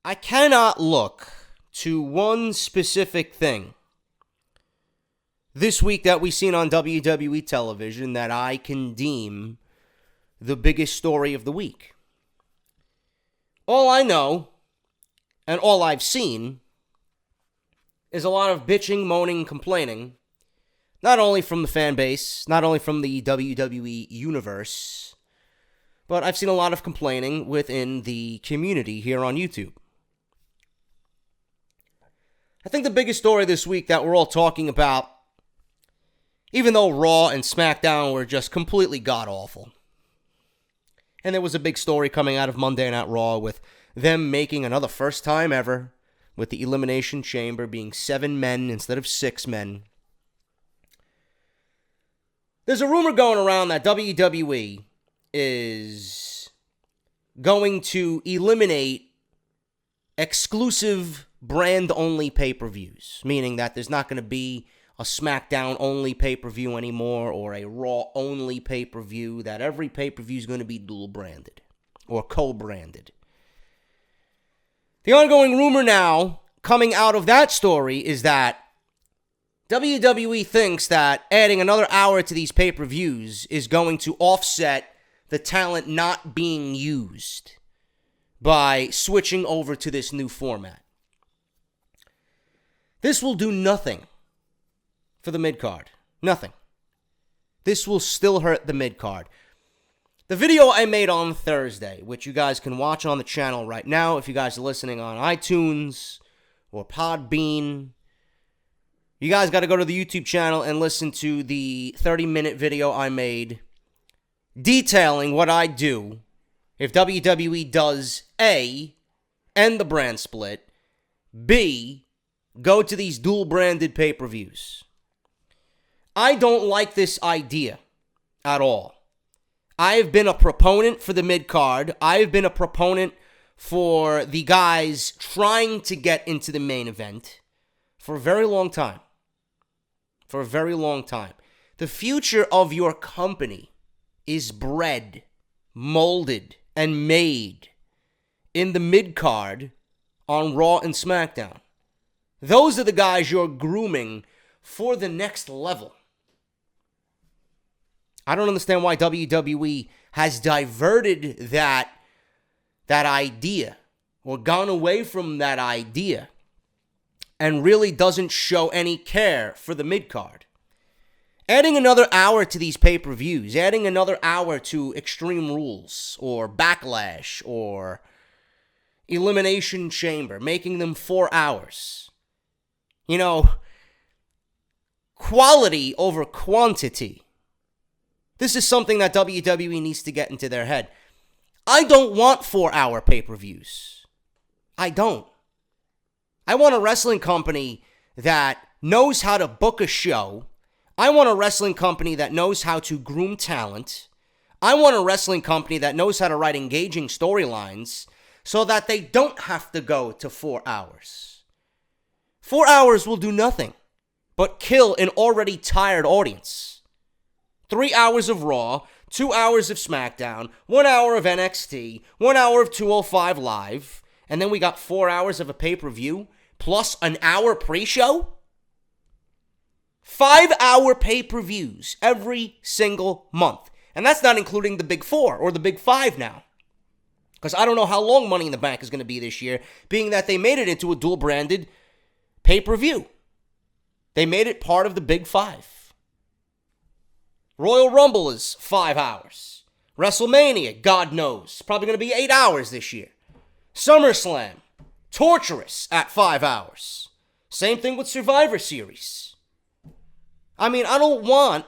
I cannot look to one specific thing this week that we've seen on WWE television that I can deem the biggest story of the week. All I know, and all I've seen, is a lot of bitching, moaning, complaining, not only from the fan base, not only from the WWE universe, but I've seen a lot of complaining within the community here on YouTube. I think the biggest story this week that we're all talking about, even though Raw and SmackDown were just completely god-awful, and there was a big story coming out of Monday Night Raw with them making another first time ever, with the Elimination Chamber being 7 men instead of 6 men. There's a rumor going around that WWE is going to eliminate exclusive brand-only pay-per-views, meaning that there's not going to be a SmackDown-only pay-per-view anymore or a Raw-only pay-per-view, that every pay-per-view is going to be dual-branded or co-branded. The ongoing rumor now coming out of that story is that WWE thinks that adding another hour to these pay-per-views is going to offset the talent not being used by switching over to this new format. This will do nothing for the mid-card. Nothing. This will still hurt the mid-card. The video I made on Thursday, which you guys can watch on the channel right now if you guys are listening on iTunes or Podbean, you guys got to go to the YouTube channel and listen to the 30-minute video I made detailing what I do if WWE does A, end the brand split, B, go to these dual-branded pay-per-views. I don't like this idea at all. I have been a proponent for the mid-card. I have been a proponent for the guys trying to get into the main event for a very long time. For a very long time. The future of your company is bred, molded, and made in the mid-card on Raw and SmackDown. Those are the guys you're grooming for the next level. I don't understand why WWE has diverted that idea or gone away from that idea and really doesn't show any care for the mid-card. Adding another hour to these pay-per-views, adding another hour to Extreme Rules or Backlash or Elimination Chamber, making them 4 hours. You know, quality over quantity. This is something that WWE needs to get into their head. I don't want 4-hour pay-per-views. I don't. I want a wrestling company that knows how to book a show. I want a wrestling company that knows how to groom talent. I want a wrestling company that knows how to write engaging storylines so that they don't have to go to 4 hours. 4 hours will do nothing but kill an already tired audience. 3 hours of Raw, 2 hours of SmackDown, 1 hour of NXT, 1 hour of 205 Live, and then we got 4 hours of a pay-per-view, plus an hour pre-show? 5-hour pay-per-views every single month. And that's not including the Big 4 or the Big 5 now. Because I don't know how long Money in the Bank is going to be this year, being that they made it into a dual-branded pay-per-view. They made it part of the Big 5. Royal Rumble is 5 hours. WrestleMania, God knows, probably going to be 8 hours this year. SummerSlam, torturous at 5 hours. Same thing with Survivor Series. I mean, I don't want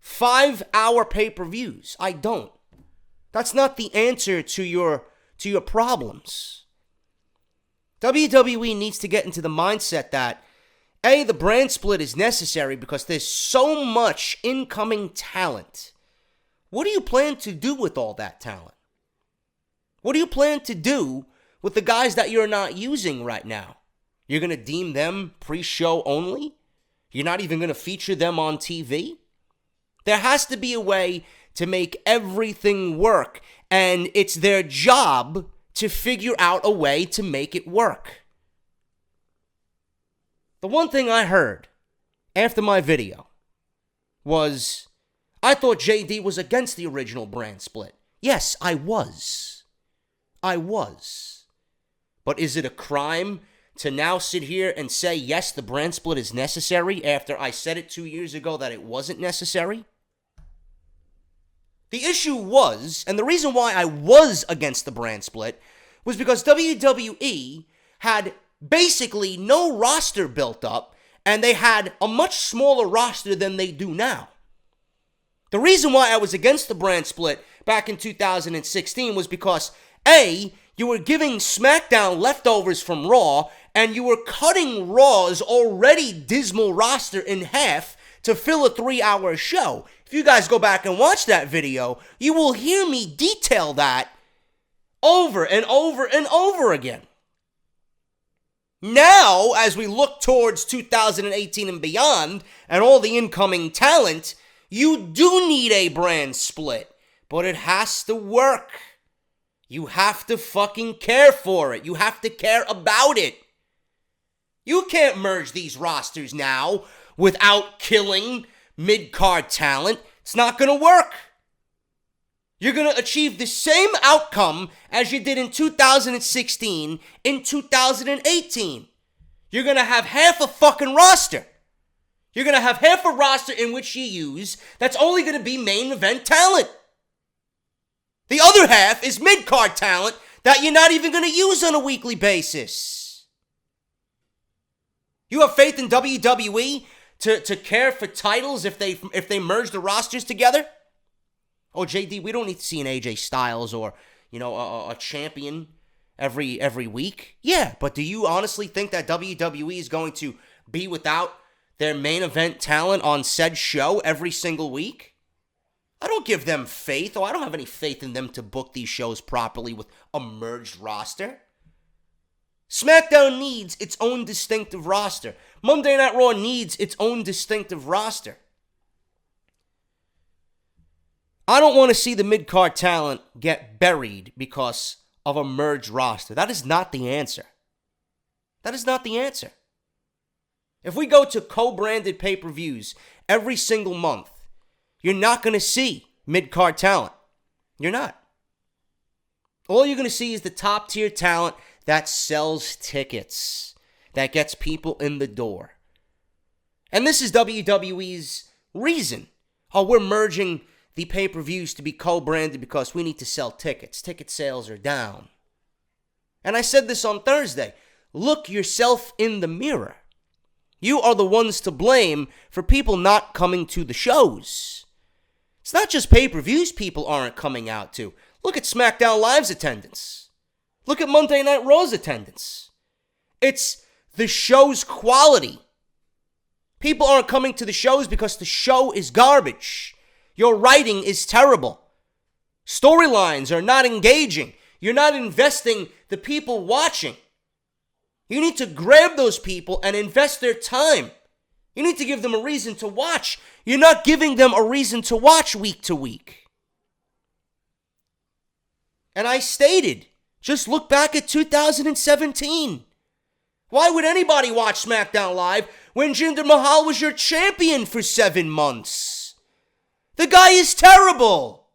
5-hour pay-per-views. I don't. That's not the answer to your problems. WWE needs to get into the mindset that A, the brand split is necessary because there's so much incoming talent. What do you plan to do with all that talent? What do you plan to do with the guys that you're not using right now? You're going to deem them pre-show only? You're not even going to feature them on TV? There has to be a way to make everything work, and it's their job to figure out a way to make it work. The one thing I heard after my video was, I thought JD was against the original brand split. Yes, I was. But is it a crime to now sit here and say, yes, the brand split is necessary after I said it 2 years ago that it wasn't necessary? The issue was, and the reason why I was against the brand split, was because WWE had basically no roster built up, and they had a much smaller roster than they do now. The reason why I was against the brand split back in 2016 was because, A, you were giving SmackDown leftovers from Raw, and you were cutting Raw's already dismal roster in half to fill a 3-hour show. If you guys go back and watch that video, you will hear me detail that over and over and over again. Now, as we look towards 2018 and beyond, and all the incoming talent, you do need a brand split, but it has to work. You have to fucking care for it. You have to care about it. You can't merge these rosters now without killing mid-card talent. It's not going to work. You're going to achieve the same outcome as you did in 2016 in 2018. You're going to have half a fucking roster. You're going to have half a roster in which you use that's only going to be main event talent. The other half is mid-card talent that you're not even going to use on a weekly basis. You have faith in WWE to care for titles if they merge the rosters together? Oh, JD, we don't need to see an AJ Styles or, a champion every week. Yeah, but do you honestly think that WWE is going to be without their main event talent on said show every single week? I don't give them faith, I don't have any faith in them to book these shows properly with a merged roster. SmackDown needs its own distinctive roster. Monday Night Raw needs its own distinctive roster. I don't want to see the mid-card talent get buried because of a merged roster. That is not the answer. That is not the answer. If we go to co-branded pay-per-views every single month, you're not going to see mid-card talent. You're not. All you're going to see is the top-tier talent that sells tickets, that gets people in the door. And this is WWE's reason. Oh, we're merging the pay-per-views to be co-branded because we need to sell tickets. Ticket sales are down. And I said this on Thursday. Look yourself in the mirror. You are the ones to blame for people not coming to the shows. It's not just pay-per-views people aren't coming out to. Look at SmackDown Live's attendance. Look at Monday Night Raw's attendance. It's the show's quality. People aren't coming to the shows because the show is garbage. Your writing is terrible. Storylines are not engaging. You're not investing the people watching. You need to grab those people and invest their time. You need to give them a reason to watch. You're not giving them a reason to watch week to week. And I stated, just look back at 2017. Why would anybody watch SmackDown Live when Jinder Mahal was your champion for 7 months? The guy is terrible.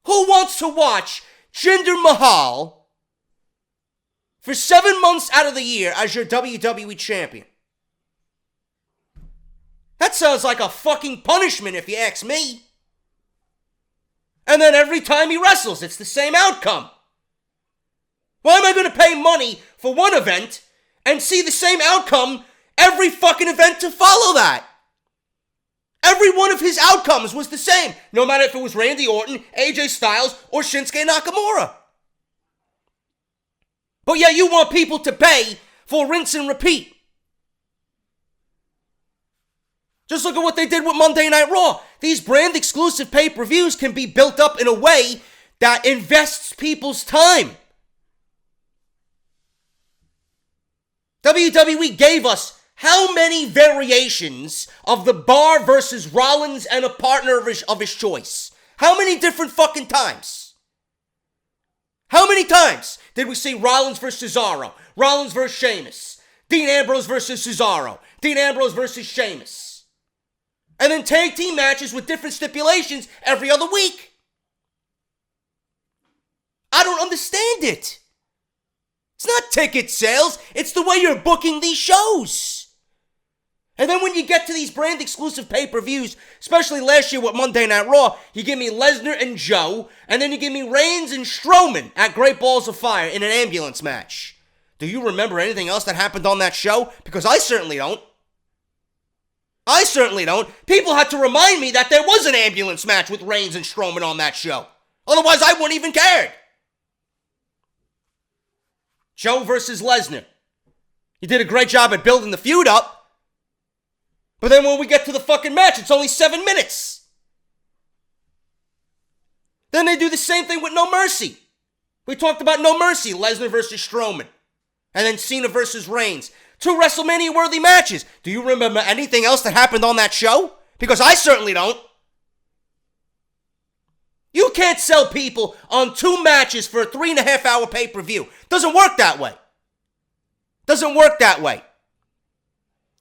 Who wants to watch Jinder Mahal for 7 months out of the year as your WWE champion? That sounds like a fucking punishment if you ask me. And then every time he wrestles, it's the same outcome. Why am I going to pay money for one event and see the same outcome every fucking event to follow that? Every one of his outcomes was the same, no matter if it was Randy Orton, AJ Styles, or Shinsuke Nakamura. But yet you want people to pay for rinse and repeat. Just look at what they did with Monday Night Raw. These brand exclusive pay-per-views can be built up in a way that invests people's time. WWE gave us how many variations of the Bar versus Rollins and a partner of his choice? How many different fucking times? How many times did we see Rollins versus Cesaro, Rollins versus Sheamus, Dean Ambrose versus Cesaro, Dean Ambrose versus Sheamus, and then tag team matches with different stipulations every other week? I don't understand it. It's not ticket sales, it's the way you're booking these shows. And then when you get to these brand exclusive pay-per-views, especially last year with Monday Night Raw, you give me Lesnar and Joe, and then you give me Reigns and Strowman at Great Balls of Fire in an ambulance match. Do you remember anything else that happened on that show? Because I certainly don't. I certainly don't. People had to remind me that there was an ambulance match with Reigns and Strowman on that show. Otherwise, I wouldn't even cared. Joe versus Lesnar. You did a great job at building the feud up. But then when we get to the fucking match, it's only 7 minutes. Then they do the same thing with No Mercy. We talked about No Mercy, Lesnar versus Strowman. And then Cena versus Reigns. 2 WrestleMania-worthy matches. Do you remember anything else that happened on that show? Because I certainly don't. You can't sell people on 2 matches for a 3.5-hour pay-per-view. Doesn't work that way. Doesn't work that way.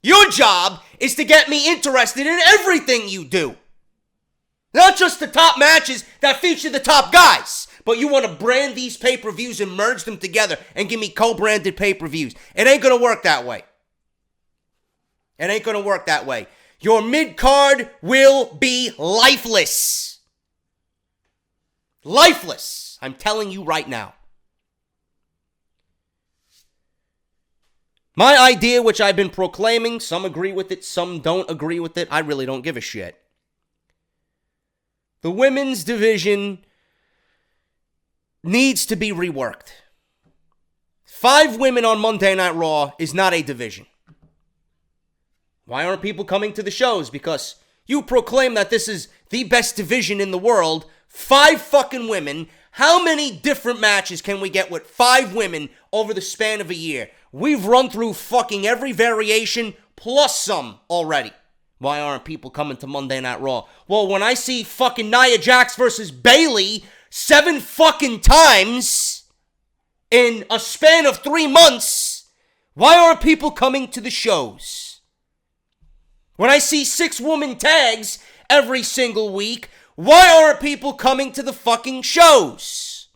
Your job is to get me interested in everything you do. Not just the top matches that feature the top guys, but you want to brand these pay-per-views and merge them together and give me co-branded pay-per-views. It ain't going to work that way. It ain't going to work that way. Your mid-card will be lifeless. Lifeless. I'm telling you right now. My idea, which I've been proclaiming, some agree with it, some don't agree with it. I really don't give a shit. The women's division needs to be reworked. 5 women on Monday Night Raw is not a division. Why aren't people coming to the shows? Because you proclaim that this is the best division in the world. 5 fucking women. How many different matches can we get with 5 women over the span of a year? We've run through fucking every variation plus some already. Why aren't people coming to Monday Night Raw? Well, when I see fucking Nia Jax versus Bayley 7 fucking times in a span of 3 months, why aren't people coming to the shows? When I see 6-woman tags every single week, why aren't people coming to the fucking shows?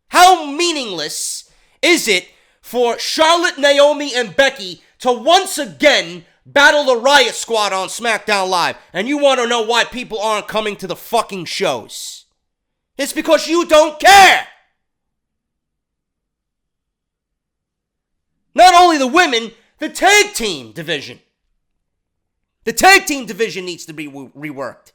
How meaningless is it for Charlotte, Naomi, and Becky to once again battle the Riot Squad on SmackDown Live? And you want to know why people aren't coming to the fucking shows? It's because you don't care. Not only the women, the tag team division. The tag team division needs to be reworked.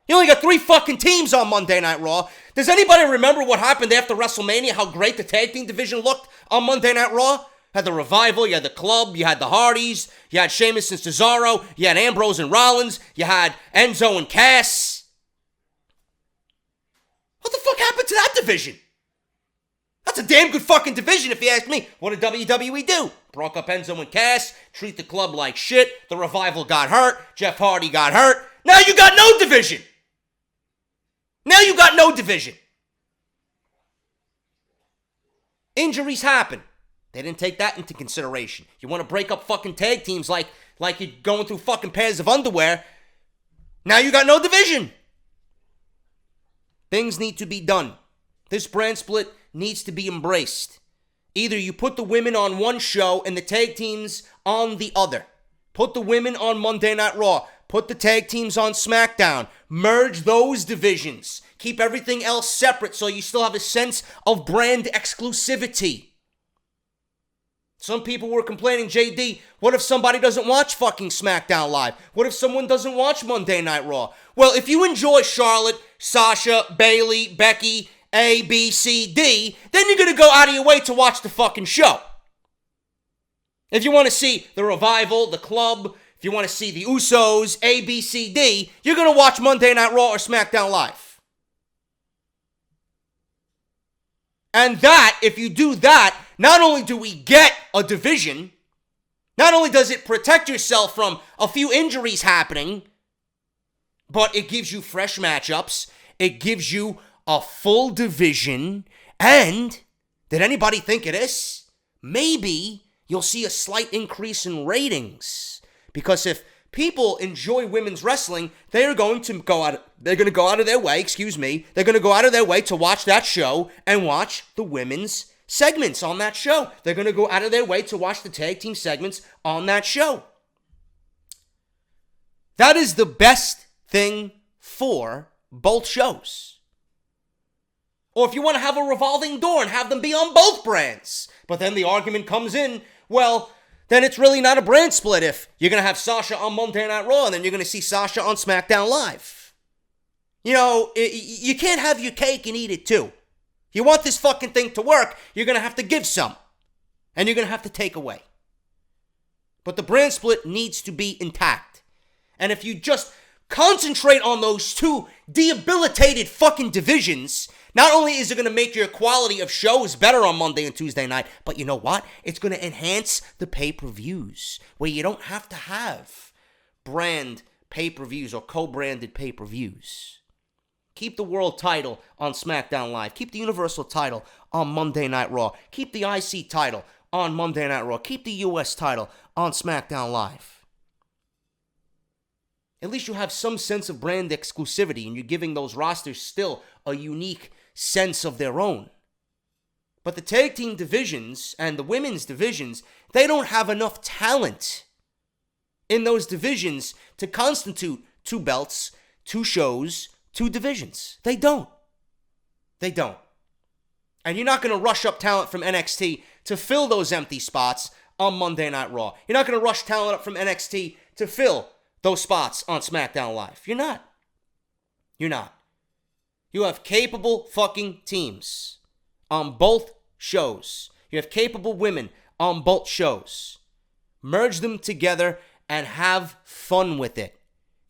You only got 3 fucking teams on Monday Night Raw. Does anybody remember what happened after WrestleMania? How great the tag team division looked on Monday Night Raw? You had the Revival, you had the Club, you had the Hardys, you had Sheamus and Cesaro, you had Ambrose and Rollins, you had Enzo and Cass. What the fuck happened to that division? That's a damn good fucking division if you ask me. What did WWE do? Broke up Enzo and Cass, treat the Club like shit, the Revival got hurt, Jeff Hardy got hurt. Now you got no division. Now you got no division. Injuries happen. They didn't take that into consideration. You want to break up fucking tag teams like you're going through fucking pairs of underwear. Now you got no division. Things need to be done. This brand split needs to be embraced. Either you put the women on one show and the tag teams on the other. Put the women on Monday Night Raw. Put the tag teams on SmackDown. Merge those divisions. Keep everything else separate so you still have a sense of brand exclusivity. Some people were complaining, JD, what if somebody doesn't watch fucking SmackDown Live? What if someone doesn't watch Monday Night Raw? Well, if you enjoy Charlotte, Sasha, Bayley, Becky, A, B, C, D, then you're going to go out of your way to watch the fucking show. If you want to see the Revival, the Club, if you want to see the Usos, A, B, C, D, you're going to watch Monday Night Raw or SmackDown Live. And that, if you do that, not only do we get a division, not only does it protect yourself from a few injuries happening, but it gives you fresh matchups, it gives you a full division, And did anybody think of this? Maybe you'll see a slight increase in ratings. Because if people enjoy women's wrestling, they're going to go out of their way to watch that show and watch the women's segments on that show. They're going to go out of their way to watch the tag team segments on that show. That is the best thing for both shows. Or if you want to have a revolving door and have them be on both brands. But then the argument comes in, well, then it's really not a brand split if you're going to have Sasha on Monday Night Raw and then you're going to see Sasha on SmackDown Live. You know, you can't have your cake and eat it too. You want this fucking thing to work, you're going to have to give some. And you're going to have to take away. But the brand split needs to be intact. And if you just concentrate on those two debilitated fucking divisions, not only is it going to make your quality of shows better on Monday and Tuesday night, but you know what? It's going to enhance the pay-per-views, where you don't have to have brand pay-per-views or co-branded pay-per-views. Keep the world title on SmackDown Live. Keep the Universal title on Monday Night Raw. Keep the IC title on Monday Night Raw. Keep the US title on SmackDown Live. At least you have some sense of brand exclusivity and you're giving those rosters still a unique sense of their own. But the tag team divisions and the women's divisions, they don't have enough talent in those divisions to constitute 2 belts, 2 shows, 2 divisions. They don't. They don't. And you're not going to rush up talent from NXT to fill those empty spots on Monday Night Raw. You're not going to rush talent up from NXT to fill those spots on SmackDown Live. You're not. You're not. You have capable fucking teams on both shows. You have capable women on both shows. Merge them together and have fun with it.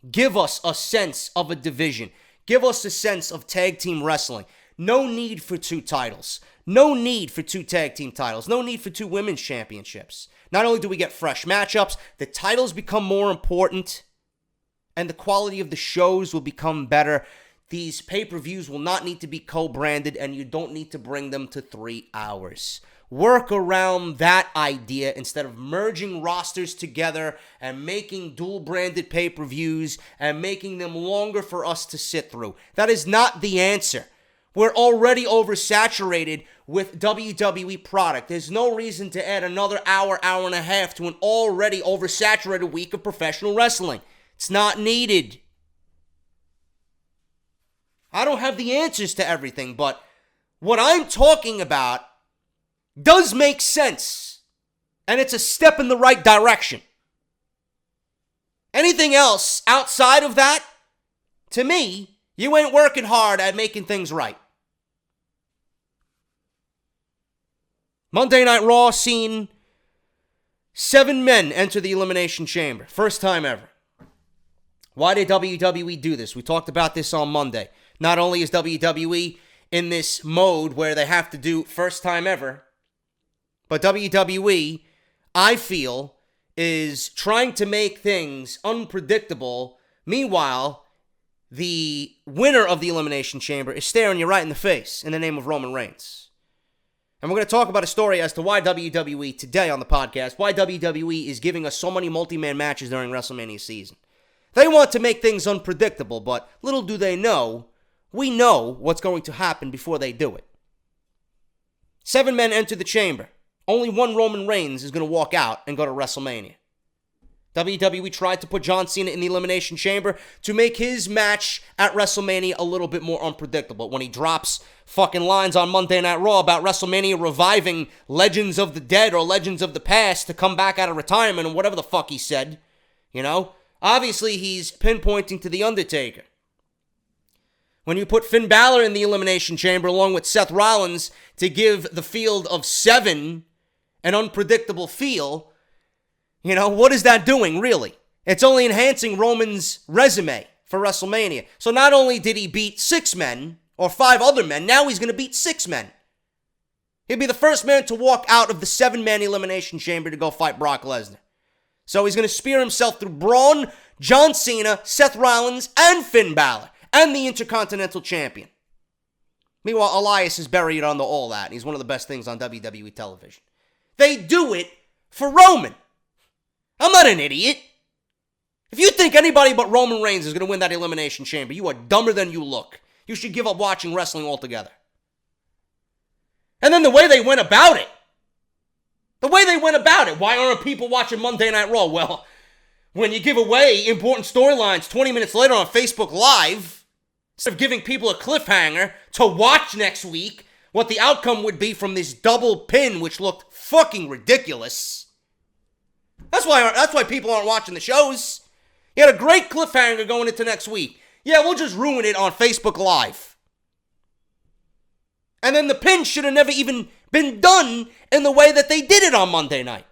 Give us a sense of a division. Give us a sense of tag team wrestling. No need for 2 titles. No need for 2 tag team titles. No need for 2 women's championships. Not only do we get fresh matchups, the titles become more important and the quality of the shows will become better. These pay-per-views will not need to be co-branded and you don't need to bring them to 3 hours. Work around that idea instead of merging rosters together and making dual-branded pay-per-views and making them longer for us to sit through. That is not the answer. We're already oversaturated with WWE product. There's no reason to add another hour, hour and a half to an already oversaturated week of professional wrestling. It's not needed. I don't have the answers to everything, but what I'm talking about does make sense. And it's a step in the right direction. Anything else outside of that, to me, you ain't working hard at making things right. Monday Night Raw seen 7 men enter the Elimination Chamber. First time ever. Why did WWE do this? We talked about this on Monday. Not only is WWE in this mode where they have to do first time ever, but WWE, I feel, is trying to make things unpredictable. Meanwhile, the winner of the Elimination Chamber is staring you right in the face in the name of Roman Reigns. And we're going to talk about a story as to why WWE today on the podcast, why WWE is giving us so many multi-man matches during WrestleMania season. They want to make things unpredictable, but little do they know, we know what's going to happen before they do it. 7 men enter the chamber. Only one Roman Reigns is going to walk out and go to WrestleMania. WWE tried to put John Cena in the Elimination Chamber to make his match at WrestleMania a little bit more unpredictable. When he drops fucking lines on Monday Night Raw about WrestleMania reviving legends of the dead or legends of the past to come back out of retirement and whatever the fuck he said, you know? Obviously, he's pinpointing to The Undertaker. When you put Finn Balor in the Elimination Chamber along with Seth Rollins to give the field of 7 an unpredictable feel, you know, what is that doing, really? It's only enhancing Roman's resume for WrestleMania. So not only did he beat 6 men, or 5 other men, now he's going to beat 6 men. He'll be the first man to walk out of the 7-man Elimination Chamber to go fight Brock Lesnar. So he's going to spear himself through Braun, John Cena, Seth Rollins, and Finn Balor, and the Intercontinental Champion. Meanwhile, Elias is buried under all that, and he's one of the best things on WWE television. They do it for Roman. I'm not an idiot. If you think anybody but Roman Reigns is going to win that Elimination Chamber, you are dumber than you look. You should give up watching wrestling altogether. And then the way they went about it. Why aren't people watching Monday Night Raw? Well, when you give away important storylines 20 minutes later on Facebook Live, instead of giving people a cliffhanger to watch next week, what the outcome would be from this double pin, which looked fucking ridiculous. That's why people aren't watching the shows. You had a great cliffhanger going into next week. Yeah, we'll just ruin it on Facebook Live. And then the pin should have never even been done in the way that they did it on Monday night.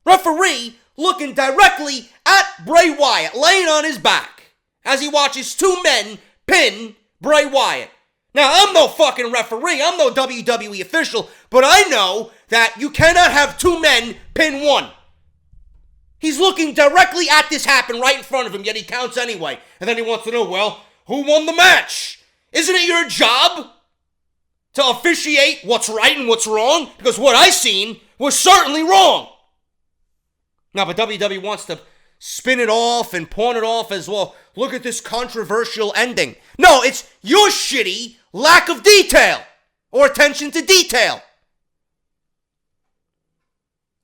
Referee looking directly at Bray Wyatt, laying on his back, as he watches two men pin Bray Wyatt. Now, I'm no fucking referee, I'm no WWE official, but I know that you cannot have two men pin one. He's looking directly at this happen right in front of him, yet he counts anyway. And then he wants to know, well, who won the match? Isn't it your job to officiate what's right and what's wrong? Because what I seen was certainly wrong. Now, but WWE wants to spin it off and pawn it off as, well, look at this controversial ending. No, it's your shitty lack of detail or attention to detail.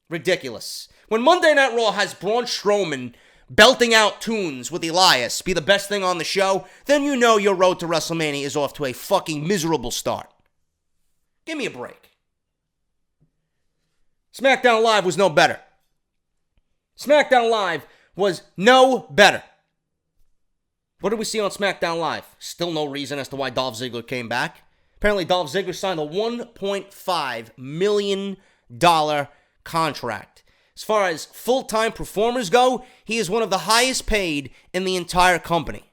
Ridiculous. When Monday Night Raw has Braun Strowman belting out tunes with Elias be the best thing on the show, then you know your road to WrestleMania is off to a fucking miserable start. Give me a break. SmackDown Live was no better. SmackDown Live was no better. What did we see on SmackDown Live? Still no reason as to why Dolph Ziggler came back. Apparently Dolph Ziggler signed a $1.5 million contract. As far as full-time performers go, he is one of the highest paid in the entire company.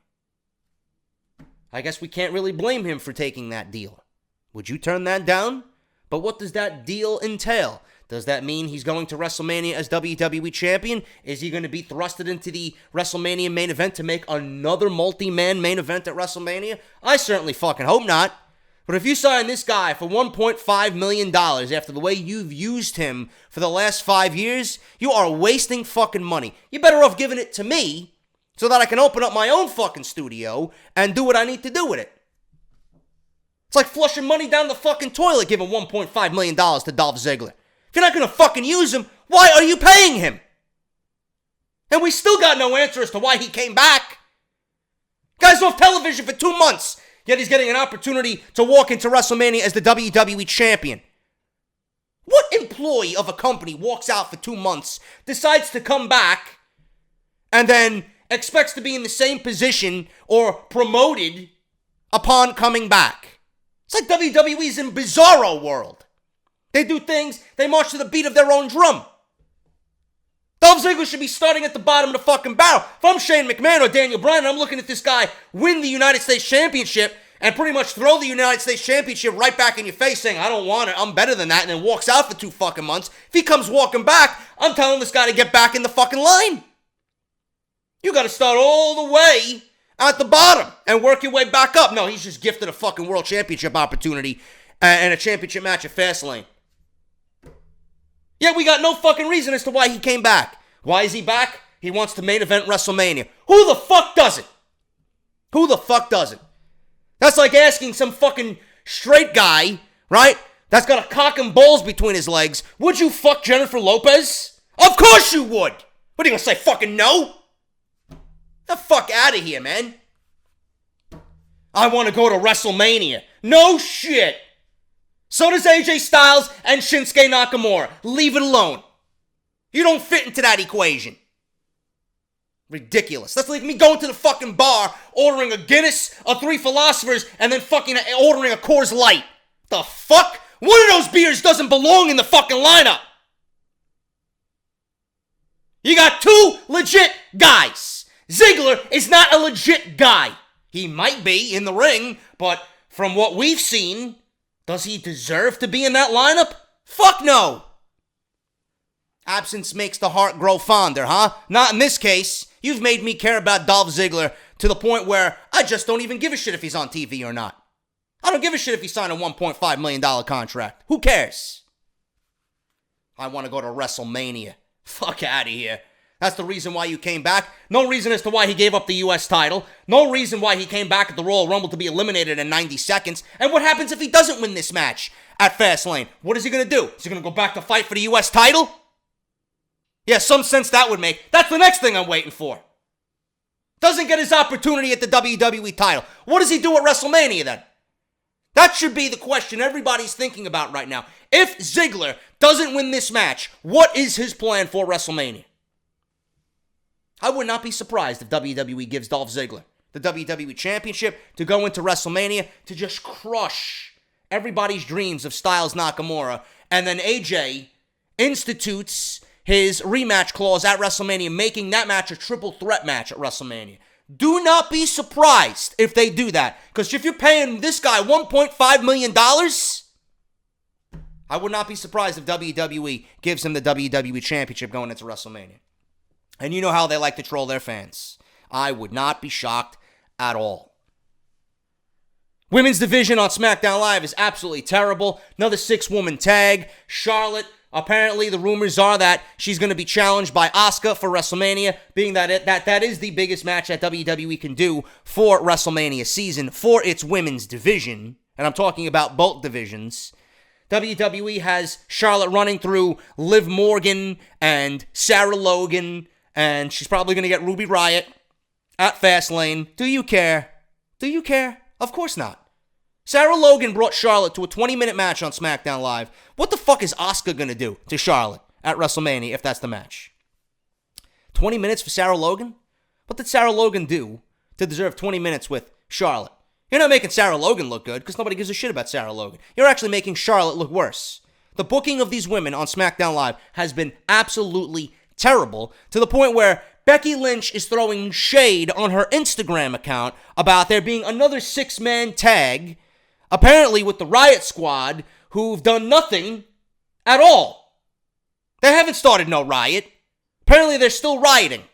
I guess we can't really blame him for taking that deal. Would you turn that down? But what does that deal entail? Does that mean he's going to WrestleMania as WWE Champion? Is he going to be thrusted into the WrestleMania main event to make another multi-man main event at WrestleMania? I certainly fucking hope not. But if you sign this guy for $1.5 million after the way you've used him for the last 5 years, you are wasting fucking money. You're better off giving it to me so that I can open up my own fucking studio and do what I need to do with it. It's like flushing money down the fucking toilet giving $1.5 million to Dolph Ziggler. If you're not going to fucking use him, why are you paying him? And we still got no answer as to why he came back. Guy's off television for 2 months. Yet he's getting an opportunity to walk into WrestleMania as the WWE Champion. What employee of a company walks out for 2 months, decides to come back, and then expects to be in the same position or promoted upon coming back? It's like WWE's in Bizarro world. They do things, they march to the beat of their own drum. Dolph Ziggler should be starting at the bottom of the fucking barrel. If I'm Shane McMahon or Daniel Bryan, I'm looking at this guy win the United States Championship and pretty much throw the United States Championship right back in your face saying, I don't want it, I'm better than that, and then walks out for 2 fucking months. If he comes walking back, I'm telling this guy to get back in the fucking line. You gotta start all the way at the bottom and work your way back up. No, he's just gifted a fucking world championship opportunity and a championship match at Fastlane. Yeah, we got no fucking reason as to why he came back. Why is he back? He wants to main event WrestleMania. Who the fuck doesn't? Who the fuck doesn't? That's like asking some fucking straight guy, right, that's got a cock and balls between his legs, would you fuck Jennifer Lopez? Of course you would! What are you gonna say, fucking no? Get the fuck out of here, man. I want to go to WrestleMania. No shit. So does AJ Styles and Shinsuke Nakamura. Leave it alone. You don't fit into that equation. Ridiculous. That's like me going to the fucking bar, ordering a Guinness, a 3 Philosophers, and then fucking ordering a Coors Light. The fuck? One of those beers doesn't belong in the fucking lineup. You got 2 legit guys. Ziggler is not a legit guy. He might be in the ring, but from what we've seen, does he deserve to be in that lineup? Fuck no. Absence makes the heart grow fonder, huh? Not in this case. You've made me care about Dolph Ziggler to the point where I just don't even give a shit if he's on TV or not. I don't give a shit if he signed a $1.5 million contract. Who cares? I want to go to WrestleMania. Fuck out of here. That's the reason why you came back. No reason as to why he gave up the U.S. title. No reason why he came back at the Royal Rumble to be eliminated in 90 seconds. And what happens if he doesn't win this match at Fastlane? What is he going to do? Is he going to go back to fight for the U.S. title? Yeah, some sense that would make. That's the next thing I'm waiting for. Doesn't get his opportunity at the WWE title. What does he do at WrestleMania then? That should be the question everybody's thinking about right now. If Ziggler doesn't win this match, what is his plan for WrestleMania? I would not be surprised if WWE gives Dolph Ziggler the WWE Championship to go into WrestleMania to just crush everybody's dreams of Styles Nakamura, and then AJ institutes his rematch clause at WrestleMania, making that match a triple threat match at WrestleMania. Do not be surprised if they do that, because if you're paying this guy $1.5 million, I would not be surprised if WWE gives him the WWE Championship going into WrestleMania. And you know how they like to troll their fans. I would not be shocked at all. Women's division on SmackDown Live is absolutely terrible. Another 6-woman tag. Charlotte, apparently the rumors are that she's going to be challenged by Asuka for WrestleMania, being that is the biggest match that WWE can do for WrestleMania season for its women's division. And I'm talking about both divisions. WWE has Charlotte running through Liv Morgan and Sarah Logan, and she's probably going to get Ruby Riott at Fastlane. Do you care? Do you care? Of course not. Sarah Logan brought Charlotte to a 20-minute match on SmackDown Live. What the fuck is Asuka going to do to Charlotte at WrestleMania if that's the match? 20 minutes for Sarah Logan? What did Sarah Logan do to deserve 20 minutes with Charlotte? You're not making Sarah Logan look good because nobody gives a shit about Sarah Logan. You're actually making Charlotte look worse. The booking of these women on SmackDown Live has been absolutely terrible, to the point where Becky Lynch is throwing shade on her Instagram account about there being another 6-man tag, apparently with the Riot Squad, who've done nothing at all. They haven't started no riot. Apparently they're still rioting.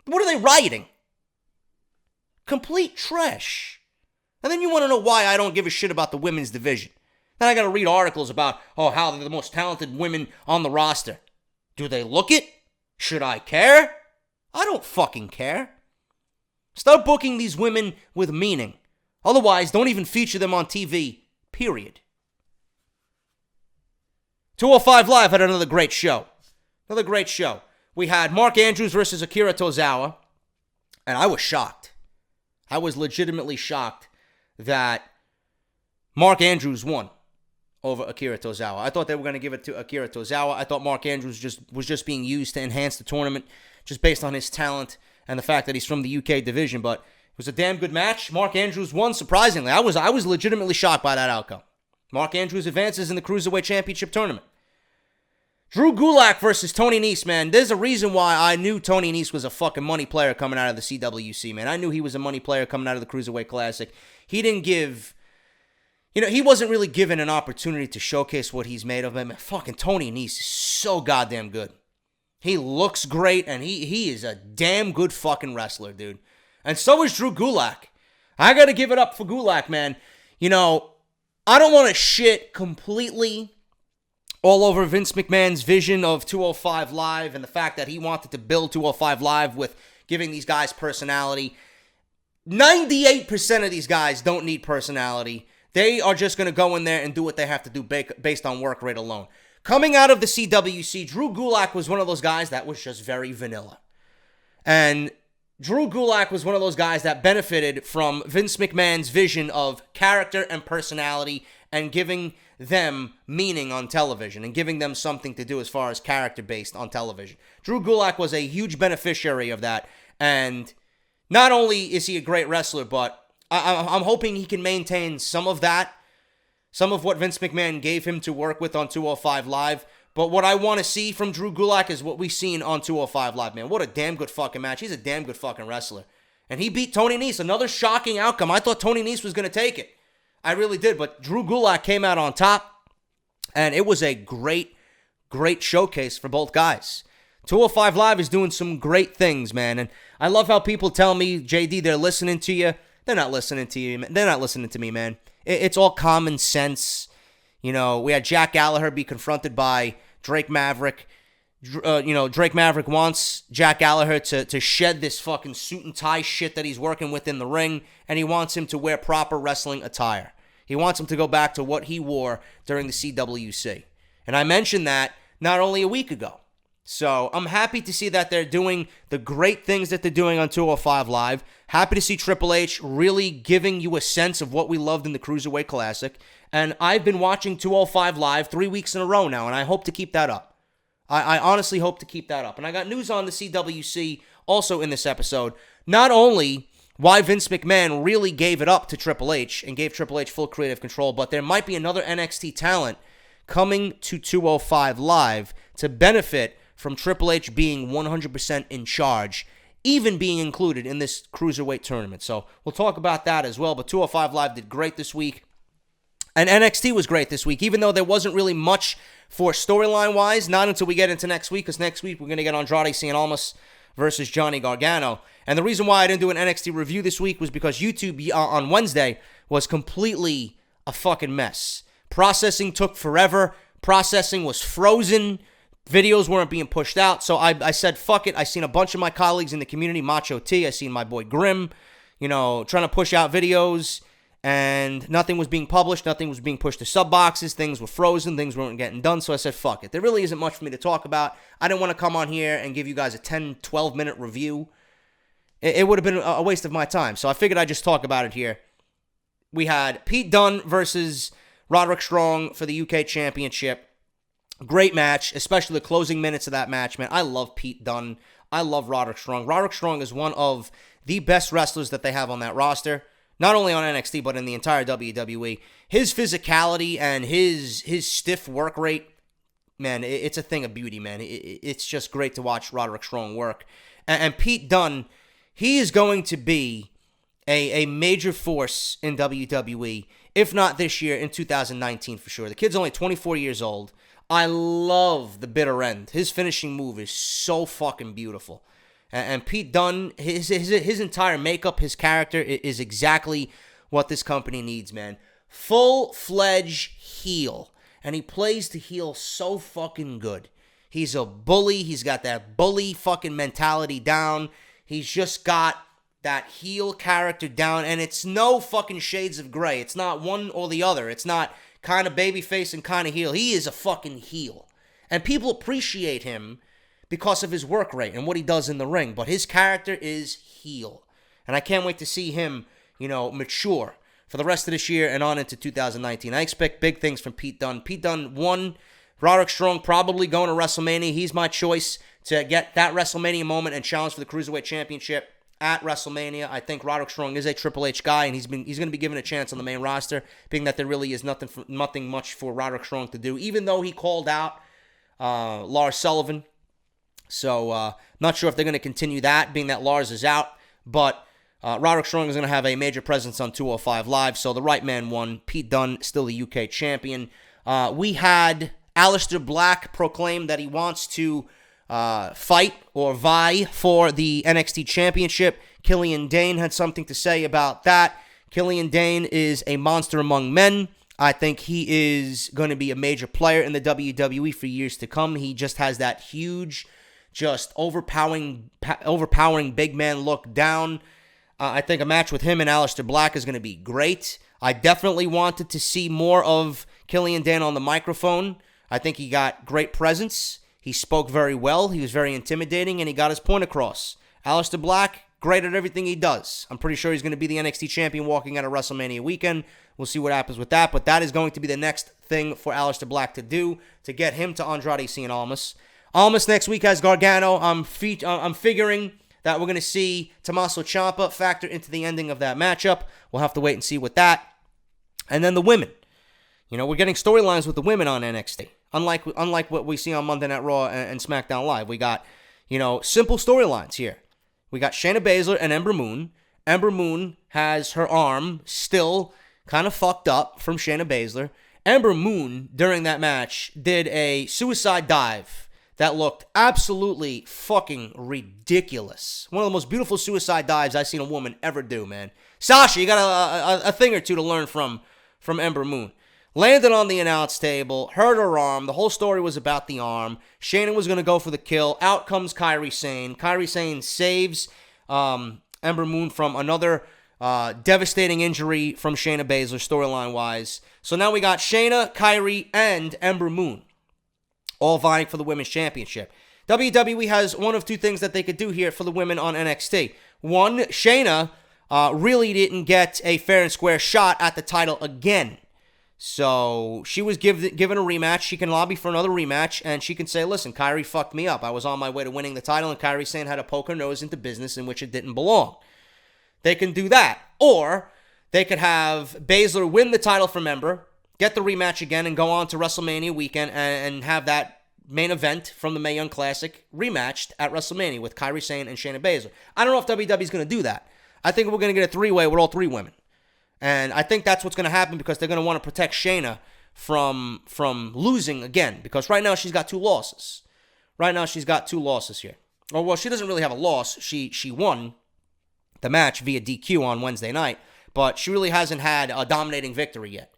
What are they rioting? Complete trash. And then you want to know why I don't give a shit about the women's division. Then I got to read articles about, how they're the most talented women on the roster. Do they look it? Should I care? I don't fucking care. Start booking these women with meaning. Otherwise, don't even feature them on TV, period. 205 Live had another great show. Another great show. We had Mark Andrews versus Akira Tozawa, and I was shocked. I was legitimately shocked that Mark Andrews won over Akira Tozawa. I thought they were going to give it to Akira Tozawa. I thought Mark Andrews was just being used to enhance the tournament just based on his talent and the fact that he's from the UK division, but it was a damn good match. Mark Andrews won, surprisingly. I was legitimately shocked by that outcome. Mark Andrews advances in the Cruiserweight Championship tournament. Drew Gulak versus Tony Nese, man. There's a reason why I knew Tony Nese was a fucking money player coming out of the CWC, man. I knew he was a money player coming out of the Cruiserweight Classic. He didn't give... he wasn't really given an opportunity to showcase what he's made of. Man, fucking Tony Nese is so goddamn good. He looks great, and he is a damn good fucking wrestler, dude. And so is Drew Gulak. I gotta give it up for Gulak, man. I don't want to shit completely all over Vince McMahon's vision of 205 Live and the fact that he wanted to build 205 Live with giving these guys personality. 98% of these guys don't need personality. They are just going to go in there and do what they have to do based on work rate alone. Coming out of the CWC, Drew Gulak was one of those guys that was just very vanilla. And Drew Gulak was one of those guys that benefited from Vince McMahon's vision of character and personality and giving them meaning on television and giving them something to do as far as character-based on television. Drew Gulak was a huge beneficiary of that. And not only is he a great wrestler, but I'm hoping he can maintain some of that, some of what Vince McMahon gave him to work with on 205 Live. But what I want to see from Drew Gulak is what we've seen on 205 Live, man. What a damn good fucking match. He's a damn good fucking wrestler. And he beat Tony Nese. Another shocking outcome. I thought Tony Nese was going to take it. I really did. But Drew Gulak came out on top. And it was a great, great showcase for both guys. 205 Live is doing some great things, man. And I love how people tell me, JD, they're listening to you. They're not listening to you. They're not listening to me, man. It's all common sense. You know, we had Jack Gallagher be confronted by Drake Maverick. Drake Maverick wants Jack Gallagher to shed this fucking suit and tie shit that he's working with in the ring, and he wants him to wear proper wrestling attire. He wants him to go back to what he wore during the CWC. And I mentioned that not only a week ago. So I'm happy to see that they're doing the great things that they're doing on 205 Live. Happy to see Triple H really giving you a sense of what we loved in the Cruiserweight Classic. And I've been watching 205 Live 3 weeks in a row now, and I hope to keep that up. I honestly hope to keep that up. And I got news on the CWC also in this episode. Not only why Vince McMahon really gave it up to Triple H and gave Triple H full creative control, but there might be another NXT talent coming to 205 Live to benefit from Triple H being 100% in charge, even being included in this Cruiserweight tournament. So we'll talk about that as well. But 205 Live did great this week. And NXT was great this week, even though there wasn't really much for storyline-wise, not until we get into next week, because next week we're going to get Andrade Cien Almas versus Johnny Gargano. And the reason why I didn't do an NXT review this week was because YouTube on Wednesday was completely a fucking mess. Processing took forever. Processing was frozen. Videos weren't being pushed out. So I said, fuck it. I seen a bunch of my colleagues in the community, Macho T. I seen my boy Grim, trying to push out videos. And nothing was being published. Nothing was being pushed to sub boxes. Things were frozen. Things weren't getting done. So I said, fuck it. There really isn't much for me to talk about. I didn't want to come on here and give you guys a 10, 12-minute review. It would have been a waste of my time. So I figured I'd just talk about it here. We had Pete Dunne versus Roderick Strong for the UK Championship. Great match, especially the closing minutes of that match, man. I love Pete Dunne. I love Roderick Strong. Roderick Strong is one of the best wrestlers that they have on that roster. Not only on NXT, but in the entire WWE. His physicality and his stiff work rate, man, it's a thing of beauty, man. It's just great to watch Roderick Strong work. And Pete Dunne, he is going to be a major force in WWE, if not this year, in 2019 for sure. The kid's only 24 years old. I love the bitter end. His finishing move is so fucking beautiful. And Pete Dunne, his entire makeup, his character is exactly what this company needs, man. Full-fledged heel. And he plays the heel so fucking good. He's a bully. He's got that bully fucking mentality down. He's just got that heel character down. And it's no fucking shades of gray. It's not one or the other. It's not kind of babyface and kind of heel. He is a fucking heel. And people appreciate him because of his work rate and what he does in the ring. But his character is heel. And I can't wait to see him, mature for the rest of this year and on into 2019. I expect big things from Pete Dunne. Pete Dunne won. Roderick Strong probably going to WrestleMania. He's my choice to get that WrestleMania moment and challenge for the Cruiserweight Championship at WrestleMania. I think Roderick Strong is a Triple H guy, and he's going to be given a chance on the main roster, being that there really is nothing much for Roderick Strong to do, even though he called out Lars Sullivan. So, not sure if they're going to continue that, being that Lars is out. But Roderick Strong is going to have a major presence on 205 Live. So, the right man won. Pete Dunne, still the UK champion. We had Aleister Black proclaim that he wants to fight or vie for the NXT championship. Killian Dane had something to say about that. Killian Dane is a monster among men. I think he is going to be a major player in the WWE for years to come. He just has that huge, just overpowering big man look down. I think a match with him and Aleister Black is going to be great. I definitely wanted to see more of Killian Dane on the microphone. I think he got great presence. He spoke very well. He was very intimidating, and he got his point across. Aleister Black, great at everything he does. I'm pretty sure he's going to be the NXT champion walking out of WrestleMania weekend. We'll see what happens with that, but that is going to be the next thing for Aleister Black to do to get him to Andrade Cien Almas. Almas next week has Gargano. I'm figuring that we're going to see Tommaso Ciampa factor into the ending of that matchup. We'll have to wait and see with that. And then the women. We're getting storylines with the women on NXT. Unlike what we see on Monday Night Raw and SmackDown Live. We got, simple storylines here. We got Shayna Baszler and Ember Moon. Ember Moon has her arm still kind of fucked up from Shayna Baszler. Ember Moon, during that match, did a suicide dive that looked absolutely fucking ridiculous. One of the most beautiful suicide dives I've seen a woman ever do, man. Sasha, you got a thing or two to learn from from Ember Moon. Landed on the announce table, hurt her arm. The whole story was about the arm. Shayna was going to go for the kill. Out comes Kairi Sane. Kairi Sane saves Ember Moon from another devastating injury from Shayna Baszler, storyline-wise. So now we got Shayna, Kairi, and Ember Moon all vying for the Women's Championship. WWE has one of two things that they could do here for the women on NXT. One, Shayna really didn't get a fair and square shot at the title again. So she was given a rematch. She can lobby for another rematch, and she can say, listen, Kairi fucked me up. I was on my way to winning the title, and Kairi Sane had to poke her nose into business in which it didn't belong. They can do that. Or they could have Baszler win the title from Ember, get the rematch again, and go on to WrestleMania weekend and have that main event from the Mae Young Classic rematched at WrestleMania with Kairi Sane and Shayna Baszler. I don't know if WWE's going to do that. I think we're going to get a three-way with all three women. And I think that's what's going to happen because they're going to want to protect Shayna from losing again. Because right now she's got two losses. Right now she's got two losses here. Oh, well, she doesn't really have a loss. She won the match via DQ on Wednesday night. But she really hasn't had a dominating victory yet.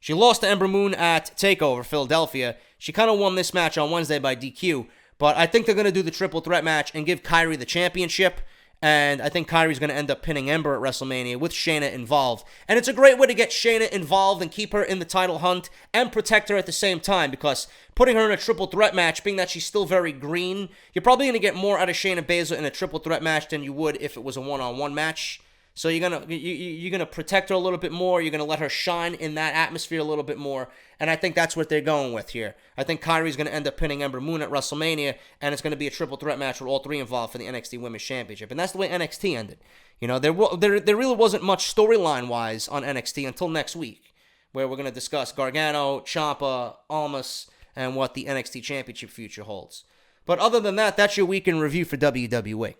She lost to Ember Moon at TakeOver Philadelphia. She kind of won this match on Wednesday by DQ. But I think they're going to do the triple threat match and give Kairi the championship. And I think Kairi's going to end up pinning Ember at WrestleMania with Shayna involved. And it's a great way to get Shayna involved and keep her in the title hunt and protect her at the same time. Because putting her in a triple threat match, being that she's still very green, you're probably going to get more out of Shayna Baszler in a triple threat match than you would if it was a one-on-one match. So you're gonna protect her a little bit more. You're going to let her shine in that atmosphere a little bit more. And I think that's what they're going with here. I think Kairi's going to end up pinning Ember Moon at WrestleMania, and it's going to be a triple threat match with all three involved for the NXT Women's Championship. And that's the way NXT ended. You know, there really wasn't much storyline-wise on NXT until next week, where we're going to discuss Gargano, Ciampa, Almas, and what the NXT Championship future holds. But other than that, that's your week in review for WWE.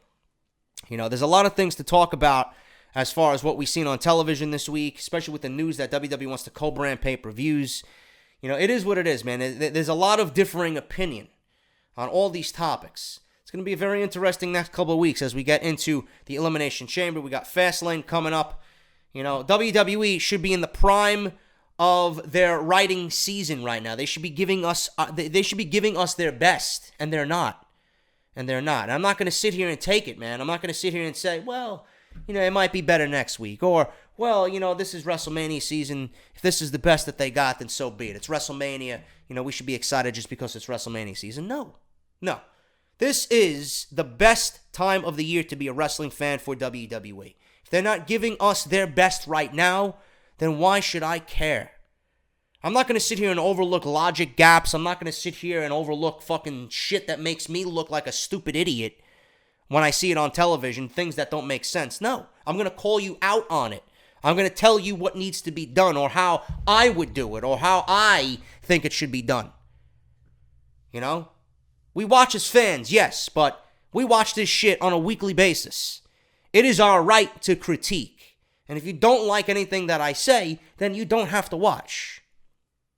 You know, there's a lot of things to talk about as far as what we've seen on television this week, especially with the news that WWE wants to co-brand pay-per-views. You know, it is what it is, man. There's a lot of differing opinion on all these topics. It's going to be a very interesting next couple of weeks as we get into the Elimination Chamber. We got Fastlane coming up. You know, WWE should be in the prime of their writing season right now. They should be giving us their best, and they're not. And I'm not going to sit here and take it, man. I'm not going to sit here and say, well, you know, it might be better next week. Or, well, you know, this is WrestleMania season. If this is the best that they got, then so be it. It's WrestleMania. You know, we should be excited just because it's WrestleMania season. No. This is the best time of the year to be a wrestling fan for WWE. If they're not giving us their best right now, then why should I care? I'm not going to sit here and overlook logic gaps. I'm not going to sit here and overlook fucking shit that makes me look like a stupid idiot when I see it on television, things that don't make sense. No, I'm going to call you out on it. I'm going to tell you what needs to be done or how I would do it or how I think it should be done. You know? We watch as fans, yes, but we watch this shit on a weekly basis. It is our right to critique. And if you don't like anything that I say, then you don't have to watch.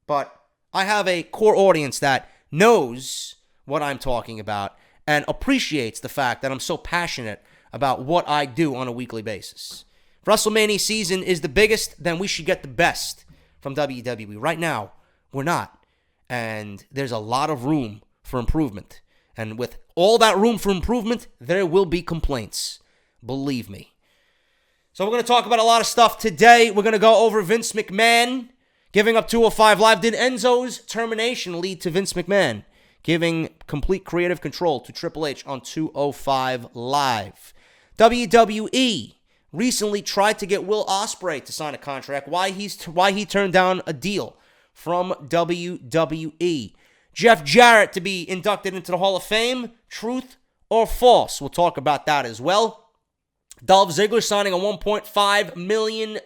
But I have a core audience that knows what I'm talking about and appreciates the fact that I'm so passionate about what I do on a weekly basis. If WrestleMania season is the biggest, then we should get the best from WWE. Right now, we're not. And there's a lot of room for improvement. And with all that room for improvement, there will be complaints. Believe me. So we're going to talk about a lot of stuff today. We're going to go over Vince McMahon giving up 205 Live. Did Enzo's termination lead to Vince McMahon giving complete creative control to Triple H on 205 Live? WWE recently tried to get Will Osprey to sign a contract. Why he turned down a deal from WWE. Jeff Jarrett to be inducted into the Hall of Fame. Truth or false? We'll talk about that as well. Dolph Ziggler signing a $1.5 million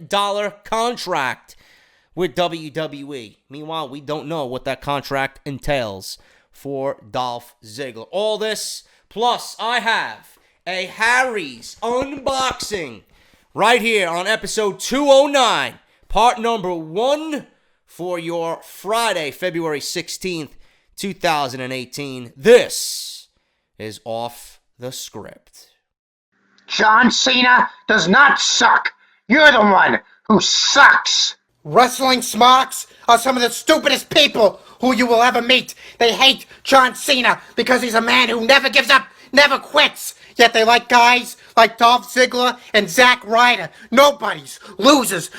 contract with WWE. Meanwhile, we don't know what that contract entails for Dolph Ziggler. All this, plus I have a Harry's unboxing right here on episode 209, part number 1 for your Friday, February 16th, 2018. This is Off the Script. John Cena does not suck. You're the one who sucks. Wrestling smocks are some of the stupidest people who you will ever meet. They hate John Cena because he's a man who never gives up, never quits. Yet they like guys like Dolph Ziggler and Zack Ryder. Nobodies, losers,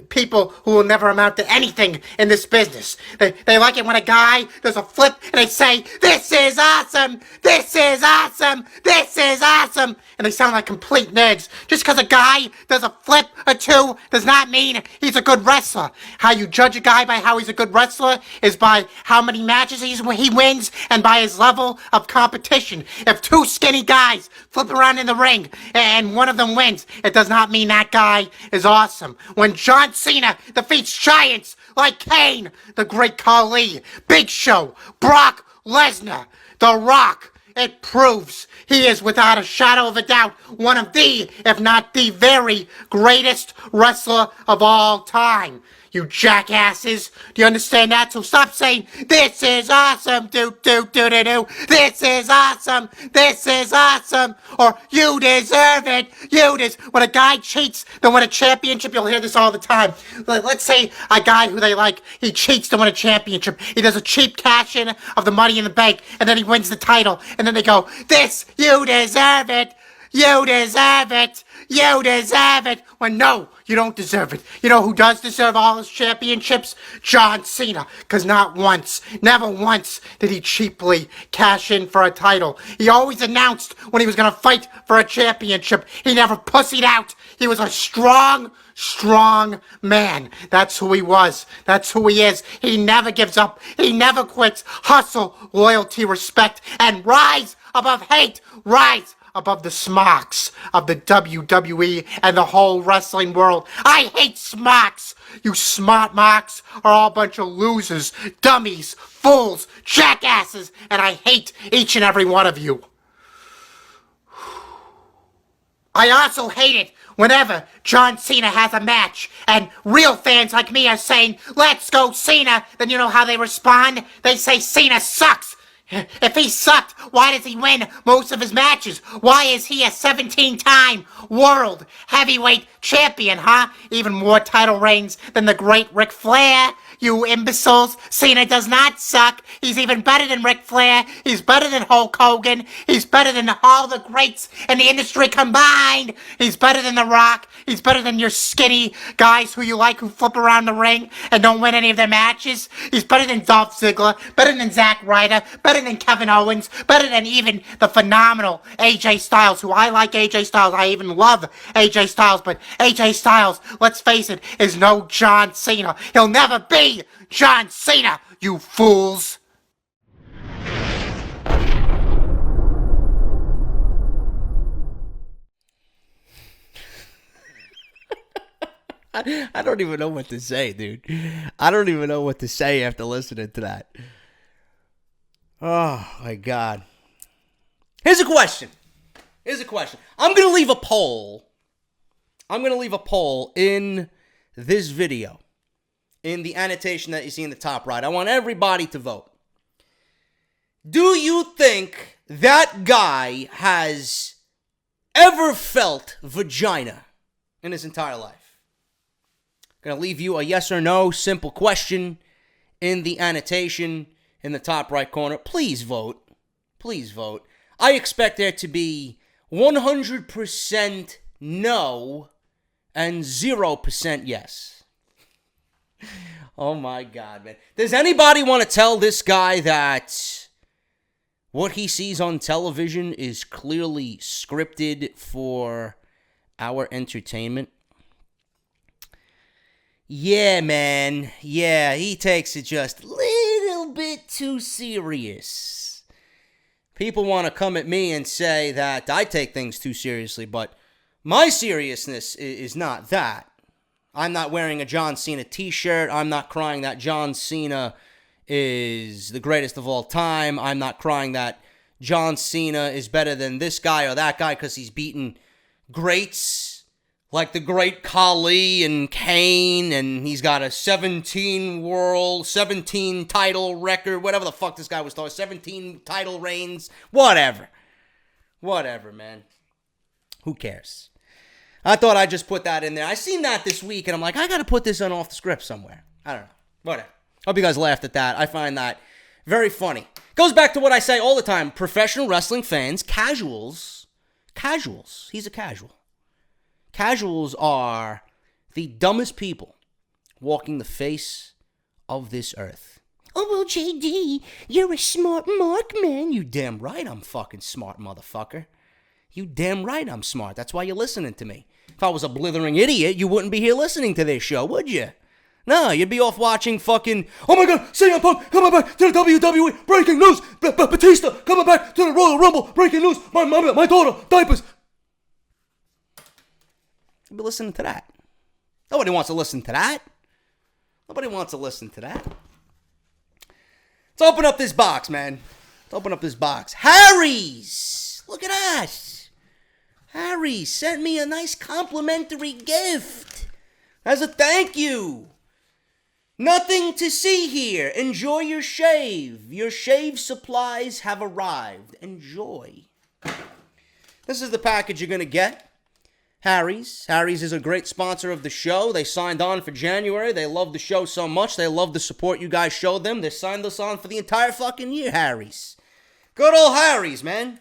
people who will never amount to anything in this business. They like it when a guy does a flip and they say, "This is awesome! This is awesome! This is awesome!" And they sound like complete nerds. Just because a guy does a flip or two does not mean he's a good wrestler. How you judge a guy by how he's a good wrestler is by how many matches he wins and by his level of competition. If two skinny guys flip around in the ring and one of them wins, it does not mean that guy is awesome. When John Cena defeats giants like Kane, the Great Khali, Big Show, Brock Lesnar, The Rock, it proves he is without a shadow of a doubt one of the, if not the very greatest wrestler of all time. You jackasses, do you understand that? So stop saying, "This is awesome, do. This is awesome, this is awesome," or "You deserve it, When a guy cheats to win a championship, you'll hear this all the time. Let's say a guy who they like, he cheats to win a championship. He does a cheap cash-in of the Money in the Bank, and then he wins the title. And then they go, "You deserve it, you deserve it, you deserve it." When no, you don't deserve it. You know who does deserve all his championships? John Cena. Because not once, never once did he cheaply cash in for a title. He always announced when he was going to fight for a championship. He never pussied out. He was a strong man. That's who he was. That's who he is. He never gives up. He never quits. Hustle, loyalty, respect, and rise above hate. Rise above the smocks of the WWE and the whole wrestling world. I hate smocks. You smart mocks are all a bunch of losers, dummies, fools, jackasses, and I hate each and every one of you. I also hate it whenever John Cena has a match and real fans like me are saying, "Let's go Cena." Then you know how they respond? They say Cena sucks. If he sucked, why does he win most of his matches? Why is he a 17-time world heavyweight champion, huh? Even more title reigns than the great Ric Flair. You imbeciles, Cena does not suck. He's even better than Ric Flair. He's better than Hulk Hogan. He's better than all the greats in the industry combined. He's better than The Rock. He's better than your skinny guys who you like who flip around the ring and don't win any of their matches. He's better than Dolph Ziggler, better than Zack Ryder, better than Kevin Owens, better than even the phenomenal AJ Styles, who I like AJ Styles. I even love AJ Styles, but AJ Styles, let's face it, is no John Cena. He'll never be John Cena, you fools! I don't even know what to say, dude. I don't even know what to say after listening to that. Oh, my God. Here's a question. I'm going to leave a poll. In this video. In the annotation that you see in the top right. I want everybody to vote. Do you think that guy has ever felt vagina in his entire life? I'm going to leave you a yes or no simple question in the annotation in the top right corner. Please vote. I expect there to be 100% no and 0% yes. Oh my God, man. Does anybody want to tell this guy that what he sees on television is clearly scripted for our entertainment? Yeah, man. Yeah, he takes it just a little bit too serious. People want to come at me and say that I take things too seriously, but my seriousness is not that. I'm not wearing a John Cena t-shirt. I'm not crying that John Cena is the greatest of all time. I'm not crying that John Cena is better than this guy or that guy because he's beaten greats like the great Khali and Kane, and he's got a 17 title record, whatever the fuck this guy was talking, 17 title reigns, whatever, man. Who cares? I thought I'd just put that in there. I seen that this week, and I'm like, I got to put this on off the script somewhere. I don't know. Whatever. Hope you guys laughed at that. I find that very funny. Goes back to what I say all the time. Professional wrestling fans, casuals. He's a casual. Casuals are the dumbest people walking the face of this earth. Oh, well, JD, you're a smart mark, man. You damn right I'm fucking smart, motherfucker. You damn right I'm smart. That's why you're listening to me. If I was a blithering idiot, you wouldn't be here listening to this show, would you? No, you'd be off watching fucking, oh my god, CM Punk coming back to the WWE, breaking news, Batista coming back to the Royal Rumble, breaking news, my daughter, diapers. You'd be listening to that. Nobody wants to listen to that. Nobody wants to listen to that. Let's open up this box, man. Let's open up this box. Harry's! Look at that! Harry sent me a nice complimentary gift as a thank you. Nothing to see here. Enjoy your shave. Your shave supplies have arrived. Enjoy. This is the package you're going to get. Harry's. Harry's is a great sponsor of the show. They signed on for January. They love the show so much. They love the support you guys showed them. They signed us on for the entire fucking year, Harry's. Good old Harry's, man.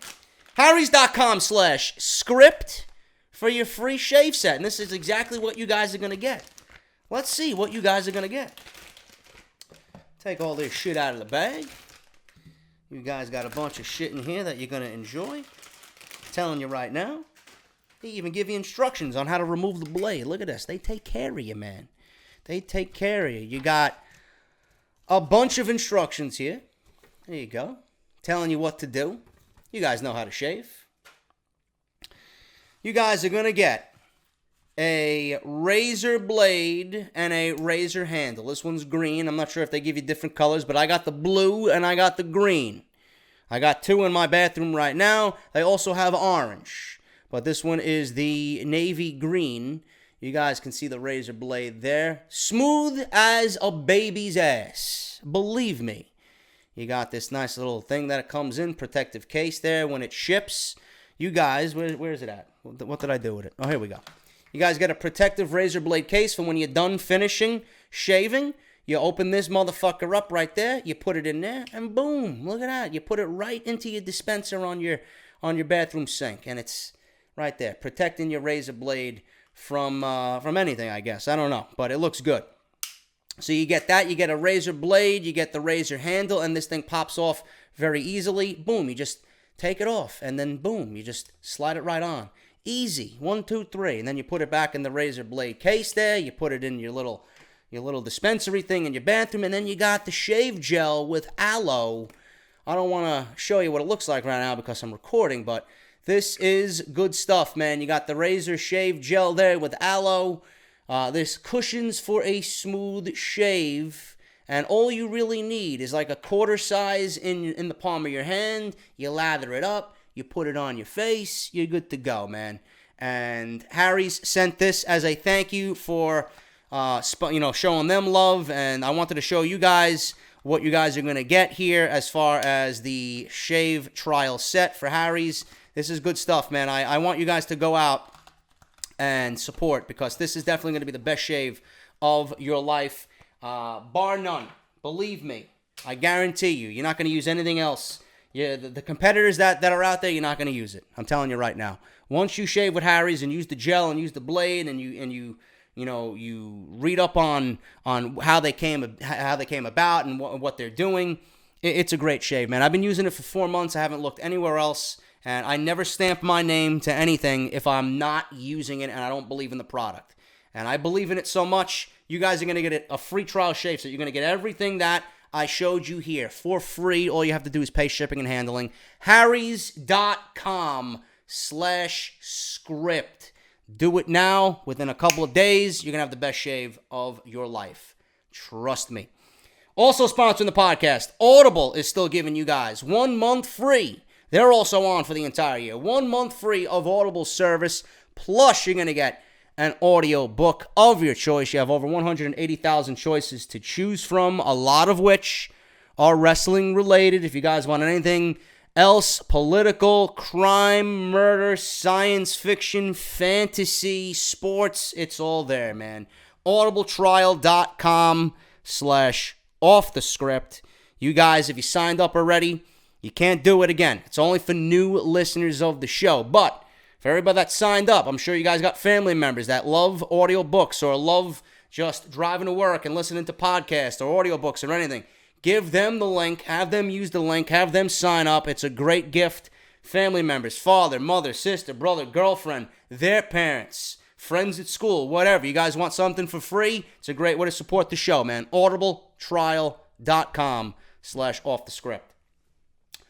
Harrys.com/script for your free shave set. And this is exactly what you guys are going to get. Let's see what you guys are going to get. Take all this shit out of the bag. You guys got a bunch of shit in here that you're going to enjoy. I'm telling you right now. They even give you instructions on how to remove the blade. Look at this. They take care of you, man. They take care of you. You got a bunch of instructions here. There you go. Telling you what to do. You guys know how to shave. You guys are going to get a razor blade and a razor handle. This one's green. I'm not sure if they give you different colors, but I got the blue and I got the green. I got two in my bathroom right now. They also have orange. But this one is the navy green. You guys can see the razor blade there. Smooth as a baby's ass. Believe me. You got this nice little thing that it comes in. Protective case there when it ships. You guys, where is it at? What did I do with it? Oh, here we go. You guys get a protective razor blade case for when you're done finishing shaving. You open this motherfucker up right there. You put it in there. And boom. Look at that. You put it right into your dispenser on your bathroom sink. And it's right there, protecting your razor blade from anything, I guess. I don't know, but it looks good. So you get that, you get a razor blade, you get the razor handle, and this thing pops off very easily. Boom, you just take it off, and then boom, you just slide it right on. Easy, 1, 2, 3, and then you put it back in the razor blade case there. You put it in your little dispensary thing in your bathroom, and then you got the shave gel with aloe. I don't want to show you what it looks like right now because I'm recording, but this is good stuff, man. You got the razor shave gel there with aloe. This cushions for a smooth shave. And all you really need is like a quarter size in the palm of your hand. You lather it up. You put it on your face. You're good to go, man. And Harry's sent this as a thank you for showing them love. And I wanted to show you guys what you guys are going to get here as far as the shave trial set for Harry's. This is good stuff, man. I want you guys to go out and support because this is definitely going to be the best shave of your life, bar none. Believe me. I guarantee you. You're not going to use anything else. The competitors that are out there, you're not going to use it. I'm telling you right now. Once you shave with Harry's and use the gel and use the blade and you read up on how they came about and what they're doing, it's a great shave, man. I've been using it for 4 months. I haven't looked anywhere else. And I never stamp my name to anything if I'm not using it and I don't believe in the product. And I believe in it so much, you guys are going to get a free trial shave. So you're going to get everything that I showed you here for free. All you have to do is pay shipping and handling. Harrys.com/script. Do it now. Within a couple of days, you're going to have the best shave of your life. Trust me. Also sponsoring the podcast, Audible is still giving you guys 1 month free. They're also on for the entire year. 1 month free of Audible service. Plus, you're going to get an audio book of your choice. You have over 180,000 choices to choose from, a lot of which are wrestling related. If you guys want anything else, political, crime, murder, science fiction, fantasy, sports, it's all there, man. audibletrial.com/offthescript. You guys, if you signed up already, you can't do it again. It's only for new listeners of the show. But for everybody that signed up, I'm sure you guys got family members that love audiobooks or love just driving to work and listening to podcasts or audiobooks or anything. Give them the link, have them use the link, have them sign up. It's a great gift. Family members, father, mother, sister, brother, girlfriend, their parents, friends at school, whatever. You guys want something for free? It's a great way to support the show, man. audibletrial.com/offthescript.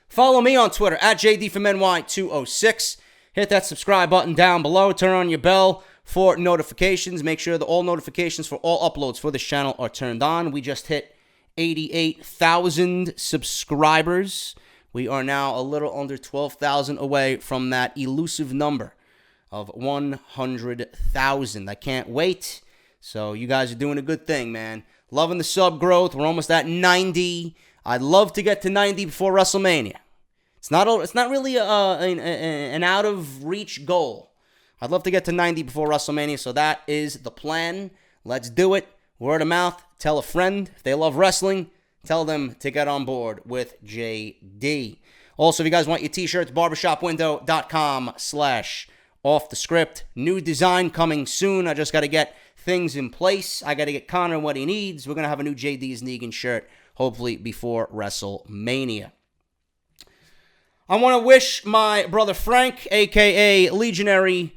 Follow me on Twitter at JDFROMNY206. Hit that subscribe button down below. Turn on your bell for notifications. Make sure that all notifications for all uploads for this channel are turned on. We just hit 88,000 subscribers. We are now a little under 12,000 away from that elusive number of 100,000. I can't wait. So you guys are doing a good thing, man. Loving the sub growth. We're almost at 90. I'd love to get to 90 before WrestleMania. It's not really an out of reach goal. I'd love to get to 90 before WrestleMania, so that is the plan. Let's do it. Word of mouth. Tell a friend. If they love wrestling, tell them to get on board with JD. Also, if you guys want your t-shirts, barbershopwindow.com/offthescript. New design coming soon. I just got to get things in place. I got to get Connor what he needs. We're going to have a new JD's Negan shirt, hopefully before WrestleMania. I want to wish my brother Frank, a.k.a. Legionary,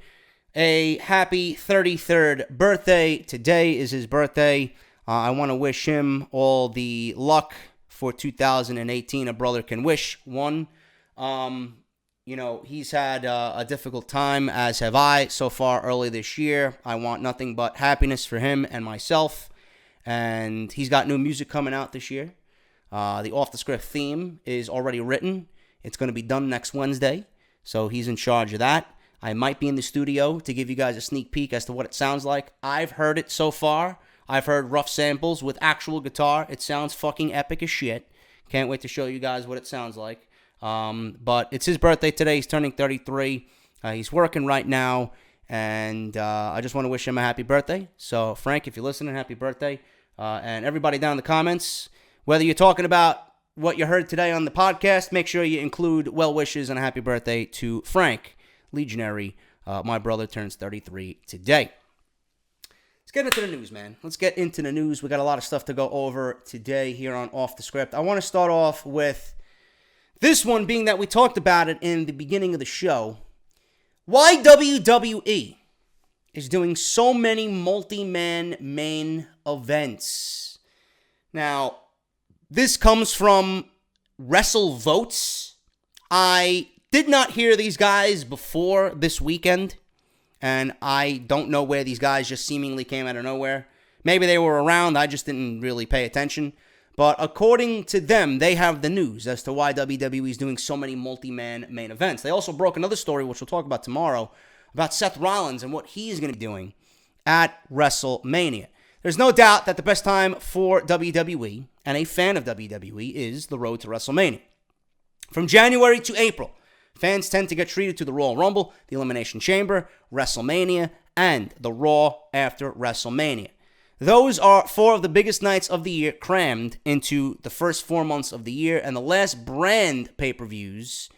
a happy 33rd birthday. Today is his birthday. I want to wish him all the luck for 2018 a brother can wish one. He's had a difficult time, as have I, so far early this year. I want nothing but happiness for him and myself. And he's got new music coming out this year. The Off the Script theme is already written. It's going to be done next Wednesday, so he's in charge of that. I might be in the studio to give you guys a sneak peek as to what it sounds like. I've heard it so far. I've heard rough samples with actual guitar. It sounds fucking epic as shit. Can't wait to show you guys what it sounds like. But it's his birthday today. He's turning 33. He's working right now, and I just want to wish him a happy birthday. So, Frank, if you're listening, happy birthday. And everybody down in the comments, whether you're talking about what you heard today on the podcast, make sure you include well wishes and a happy birthday to Frank, Legionary. My brother turns 33 today. Let's get into the news, man. Let's get into the news. We got a lot of stuff to go over today here on Off the Script. I want to start off with this one, being that we talked about it in the beginning of the show. Why WWE is doing so many multi-man main events. Now, this comes from WrestleVotes. I did not hear these guys before this weekend, and I don't know where these guys just seemingly came out of nowhere. Maybe they were around, I just didn't really pay attention. But according to them, they have the news as to why WWE is doing so many multi-man main events. They also broke another story, which we'll talk about tomorrow, about Seth Rollins and what he's going to be doing at WrestleMania. There's no doubt that the best time for WWE and a fan of WWE is the road to WrestleMania. From January to April, fans tend to get treated to the Royal Rumble, the Elimination Chamber, WrestleMania, and the Raw after WrestleMania. Those are four of the biggest nights of the year crammed into the first 4 months of the year and the last brand pay-per-views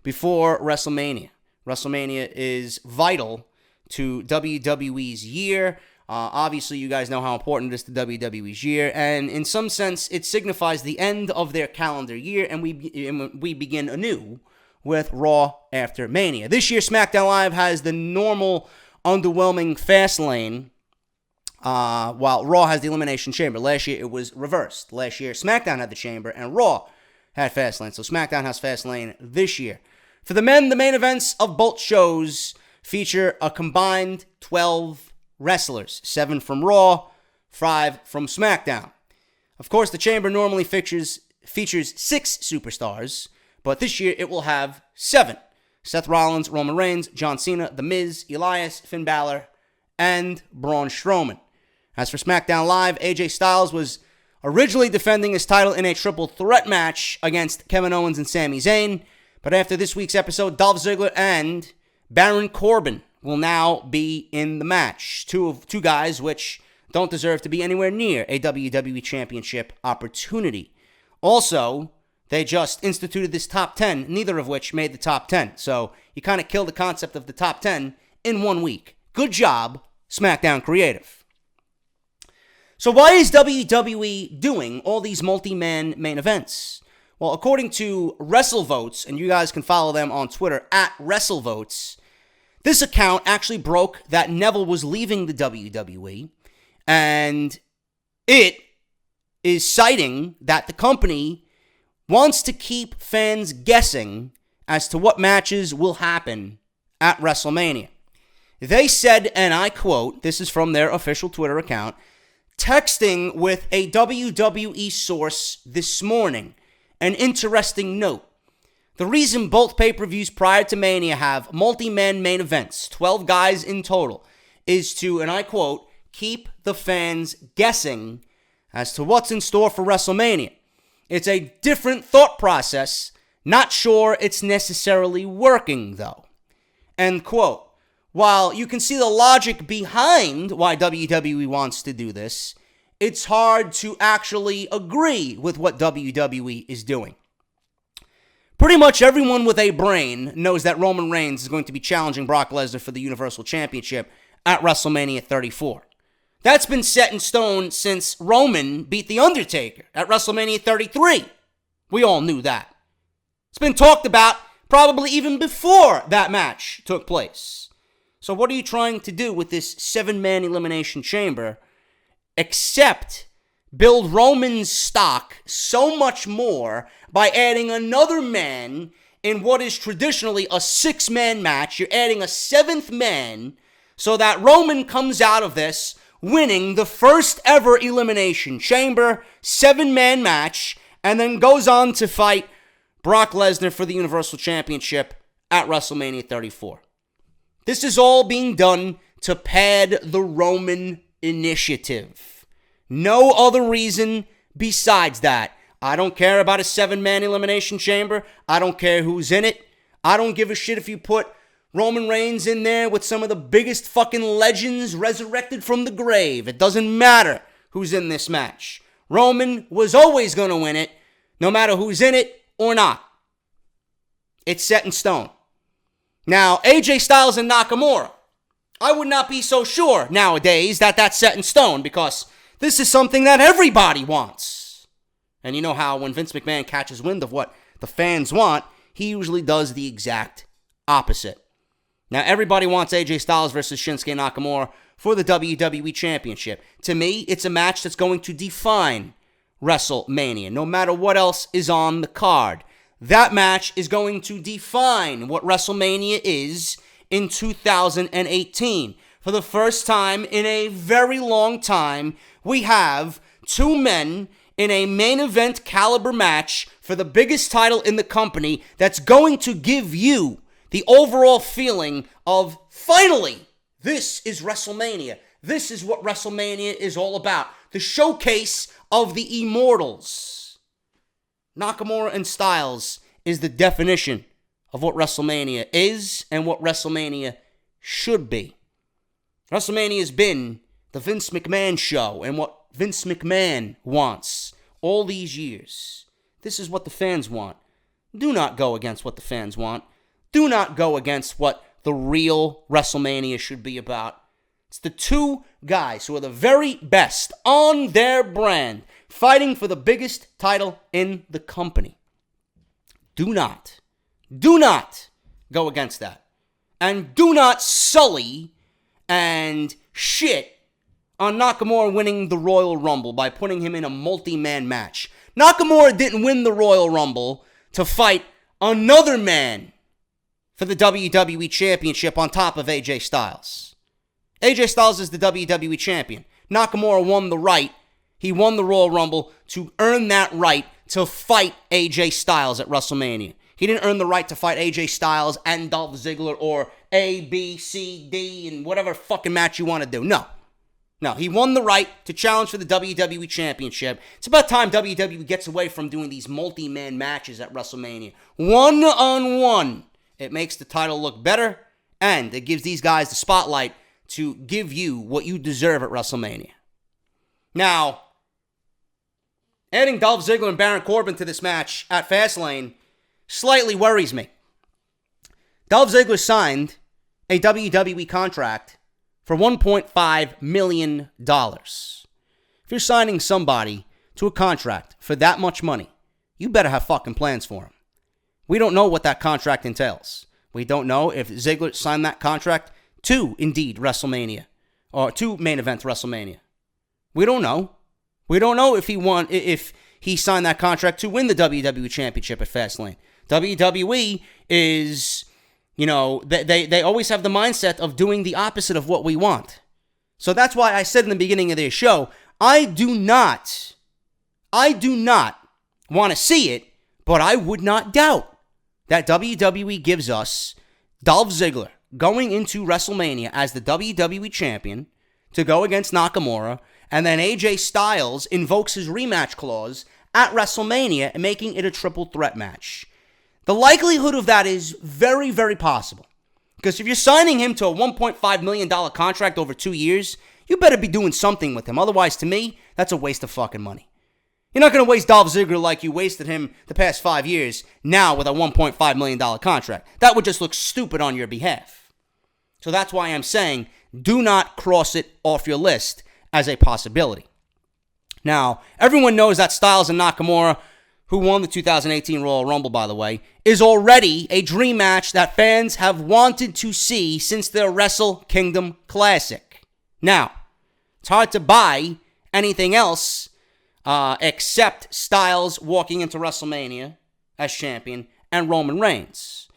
before WrestleMania. WrestleMania is vital to WWE's year. Obviously, you guys know how important it is to WWE's year, and in some sense, it signifies the end of their calendar year, and we begin anew with Raw after Mania. This year, SmackDown Live has the normal, underwhelming fast lane, while Raw has the Elimination Chamber. Last year, it was reversed. Last year, SmackDown had the Chamber, and Raw had fast lane, so SmackDown has fast lane this year. For the men, the main events of both shows feature a combined 12 wrestlers, 7 from Raw, 5 from SmackDown. Of course, the Chamber normally features 6 superstars, but this year it will have 7. Seth Rollins, Roman Reigns, John Cena, The Miz, Elias, Finn Balor, and Braun Strowman. As for SmackDown Live, AJ Styles was originally defending his title in a triple threat match against Kevin Owens and Sami Zayn, But after this week's episode, Dolph Ziggler and Baron Corbin will now be in the match. Two guys which don't deserve to be anywhere near a WWE Championship opportunity. Also, they just instituted this top 10, neither of which made the top 10. So you kind of killed the concept of the top 10 in 1 week. Good job, SmackDown Creative. So why is WWE doing all these multi-man main events? Well, according to WrestleVotes, and you guys can follow them on Twitter, at WrestleVotes, this account actually broke that Neville was leaving the WWE, and it is citing that the company wants to keep fans guessing as to what matches will happen at WrestleMania. They said, and I quote, this is from their official Twitter account, texting with a WWE source this morning. An interesting note. The reason both pay-per-views prior to Mania have multi-man main events, 12 guys in total, is to, and I quote, keep the fans guessing as to what's in store for WrestleMania. It's a different thought process. Not sure it's necessarily working, though. End quote. While you can see the logic behind why WWE wants to do this, it's hard to actually agree with what WWE is doing. Pretty much everyone with a brain knows that Roman Reigns is going to be challenging Brock Lesnar for the Universal Championship at WrestleMania 34. That's been set in stone since Roman beat The Undertaker at WrestleMania 33. We all knew that. It's been talked about probably even before that match took place. So what are you trying to do with this 7-man elimination chamber except build Roman's stock so much more by adding another man in what is traditionally a 6-man match? You're adding a 7th man so that Roman comes out of this winning the first ever Elimination Chamber 7-man match and then goes on to fight Brock Lesnar for the Universal Championship at WrestleMania 34. This is all being done to pad the Roman initiative. No other reason besides that. I don't care about a 7-man elimination chamber. I don't care who's in it. I don't give a shit if you put Roman Reigns in there with some of the biggest fucking legends resurrected from the grave. It doesn't matter who's in this match. Roman was always going to win it, no matter who's in it or not. It's set in stone. Now, AJ Styles and Nakamura, I would not be so sure nowadays that that's set in stone because this is something that everybody wants. And you know how when Vince McMahon catches wind of what the fans want, he usually does the exact opposite. Now, everybody wants AJ Styles versus Shinsuke Nakamura for the WWE Championship. To me, it's a match that's going to define WrestleMania, no matter what else is on the card. That match is going to define what WrestleMania is in 2018. For the first time in a very long time, we have two men in a main event caliber match for the biggest title in the company that's going to give you the overall feeling of, finally, this is WrestleMania. This is what WrestleMania is all about. The showcase of the Immortals. Nakamura and Styles is the definition of what WrestleMania is and what WrestleMania should be. WrestleMania has been the Vince McMahon show and what Vince McMahon wants all these years. This is what the fans want. Do not go against what the fans want. Do not go against what the real WrestleMania should be about. It's the two guys who are the very best on their brand fighting for the biggest title in the company. Do not go against that. And do not sully and shit on Nakamura winning the Royal Rumble by putting him in a multi-man match. Nakamura didn't win the Royal Rumble to fight another man for the WWE Championship on top of AJ Styles. AJ Styles is the WWE Champion. Nakamura won the right. He won the Royal Rumble to earn that right to fight AJ Styles at WrestleMania. He didn't earn the right to fight AJ Styles and Dolph Ziggler or A, B, C, D, and whatever fucking match you want to do. No. No, he won the right to challenge for the WWE Championship. It's about time WWE gets away from doing these multi-man matches at WrestleMania. One-on-one. It makes the title look better, and it gives these guys the spotlight to give you what you deserve at WrestleMania. Now, adding Dolph Ziggler and Baron Corbin to this match at Fastlane slightly worries me. Dolph Ziggler signed a WWE contract for $1.5 million. If you're signing somebody to a contract for that much money, you better have fucking plans for him. We don't know what that contract entails. We don't know if Ziggler signed that contract to, indeed, WrestleMania, or to main event WrestleMania. We don't know. We don't know if he signed that contract to win the WWE Championship at Fastlane. WWE is, they always have the mindset of doing the opposite of what we want. So that's why I said in the beginning of this show, I do not want to see it, but I would not doubt that WWE gives us Dolph Ziggler going into WrestleMania as the WWE Champion to go against Nakamura, and then AJ Styles invokes his rematch clause at WrestleMania, making it a triple threat match. The likelihood of that is very, very possible. Because if you're signing him to a $1.5 million contract over 2 years, you better be doing something with him. Otherwise, to me, that's a waste of fucking money. You're not going to waste Dolph Ziggler like you wasted him the past 5 years now with a $1.5 million contract. That would just look stupid on your behalf. So that's why I'm saying do not cross it off your list as a possibility. Now, everyone knows that Styles and Nakamura, who won the 2018 Royal Rumble, by the way, is already a dream match that fans have wanted to see since their Wrestle Kingdom Classic. Now, it's hard to buy anything else except Styles walking into WrestleMania as champion and Roman Reigns.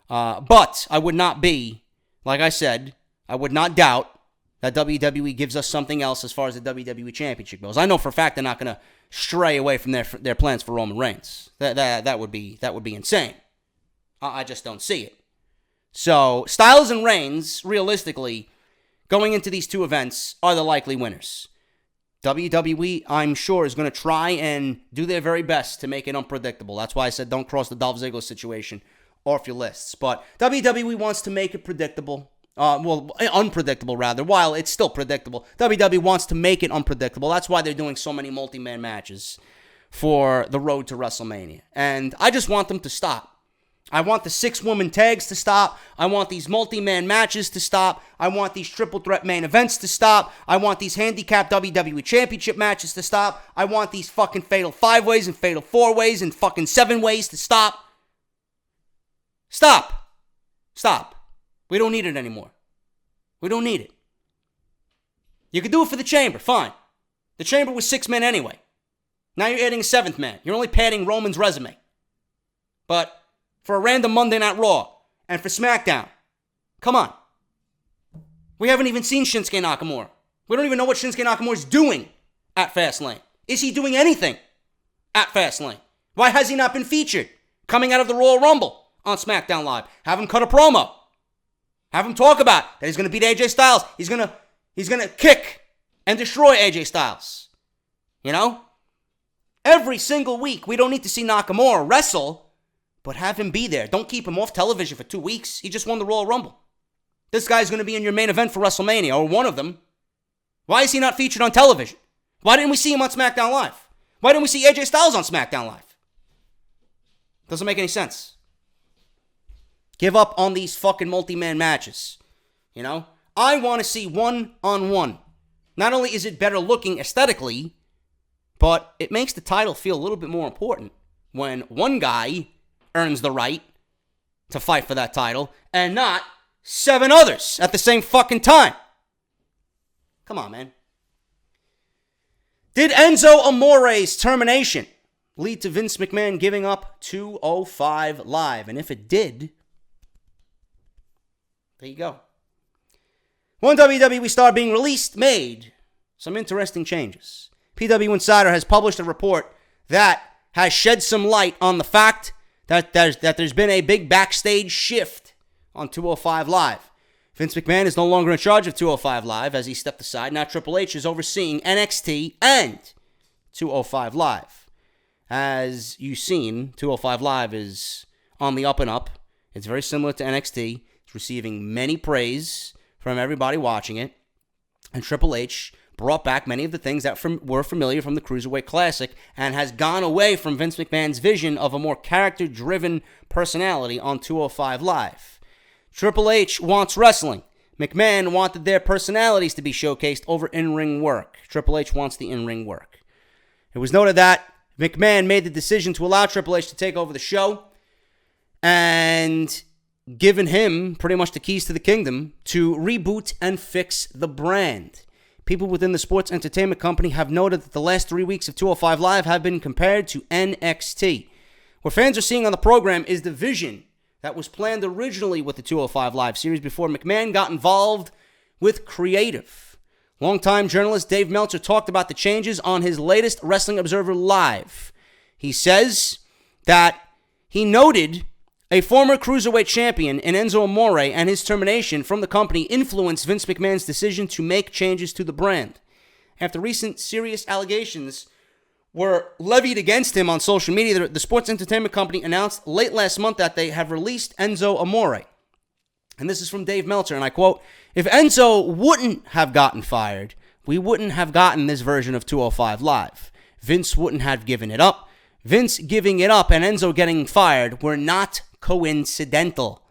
But I would not be, like I said, I would not doubt that WWE gives us something else as far as the WWE Championship goes. I know for a fact they're not going to stray away from their plans for Roman Reigns. That would be insane. I just don't see it. So Styles and Reigns, realistically, going into these two events, are the likely winners. WWE, I'm sure, is going to try and do their very best to make it unpredictable. That's why I said don't cross the Dolph Ziggler situation off your lists. But WWE wants to make it predictable. Unpredictable, rather, while it's still predictable. WWE wants to make it unpredictable. That's why they're doing so many multi-man matches for the road to WrestleMania. And I just want them to stop. I want the 6-woman tags to stop. I want these multi-man matches to stop. I want these triple threat main events to stop. I want these handicap WWE Championship matches to stop. I want these fucking fatal 5-ways and fatal 4-ways and fucking 7-ways to stop. Stop. We don't need it anymore. We don't need it. You could do it for the Chamber, fine. The Chamber was 6 men anyway. Now you're adding a 7th man. You're only padding Roman's resume. But for a random Monday Night Raw and for SmackDown, come on. We haven't even seen Shinsuke Nakamura. We don't even know what Shinsuke Nakamura is doing at Fastlane. Is he doing anything at Fastlane? Why has he not been featured coming out of the Royal Rumble on SmackDown Live? Have him cut a promo. Have him talk about that he's going to beat AJ Styles. He's going to kick and destroy AJ Styles. Every single week, we don't need to see Nakamura wrestle, but have him be there. Don't keep him off television for 2 weeks. He just won the Royal Rumble. This guy's going to be in your main event for WrestleMania, or one of them. Why is he not featured on television? Why didn't we see him on SmackDown Live? Why didn't we see AJ Styles on SmackDown Live? Doesn't make any sense. Give up on these fucking multi-man matches. I want to see one-on-one. Not only is it better looking aesthetically, but it makes the title feel a little bit more important when one guy earns the right to fight for that title and not 7 others at the same fucking time. Come on, man. Did Enzo Amore's termination lead to Vince McMahon giving up 205 Live? And if it did, there you go. One WWE star being released made some interesting changes. PW Insider has published a report that has shed some light on the fact that there's been a big backstage shift on 205 Live. Vince McMahon is no longer in charge of 205 Live as he stepped aside. Now Triple H is overseeing NXT and 205 Live. As you've seen, 205 Live is on the up and up. It's very similar to NXT. It's receiving many praise from everybody watching it. And Triple H brought back many of the things that were familiar from the Cruiserweight Classic and has gone away from Vince McMahon's vision of a more character-driven personality on 205 Live. Triple H wants wrestling. McMahon wanted their personalities to be showcased over in-ring work. Triple H wants the in-ring work. It was noted that McMahon made the decision to allow Triple H to take over the show and given him pretty much the keys to the kingdom to reboot and fix the brand. People within the sports entertainment company have noted that the last 3 weeks of 205 Live have been compared to NXT. What fans are seeing on the program is the vision that was planned originally with the 205 Live series before McMahon got involved with creative. Longtime journalist Dave Meltzer talked about the changes on his latest Wrestling Observer Live. He says that he noted a former Cruiserweight champion in Enzo Amore and his termination from the company influenced Vince McMahon's decision to make changes to the brand. After recent serious allegations were levied against him on social media, the sports entertainment company announced late last month that they have released Enzo Amore. And this is from Dave Meltzer, and I quote, "If Enzo wouldn't have gotten fired, we wouldn't have gotten this version of 205 Live. Vince wouldn't have given it up. Vince giving it up and Enzo getting fired were not coincidental.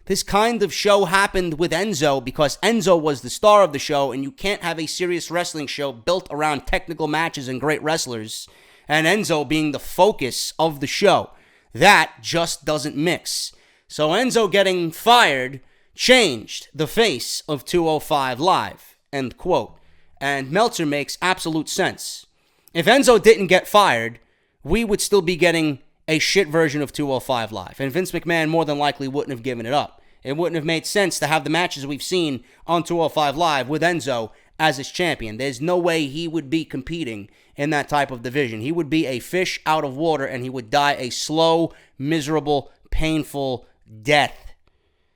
This kind of show happened with Enzo because Enzo was the star of the show, and you can't have a serious wrestling show built around technical matches and great wrestlers, and Enzo being the focus of the show. That just doesn't mix. So Enzo getting fired changed the face of 205 Live," end quote. And Meltzer makes absolute sense. If Enzo didn't get fired, we would still be getting a shit version of 205 Live. And Vince McMahon more than likely wouldn't have given it up. It wouldn't have made sense to have the matches we've seen on 205 Live with Enzo as his champion. There's no way he would be competing in that type of division. He would be a fish out of water, and he would die a slow, miserable, painful death.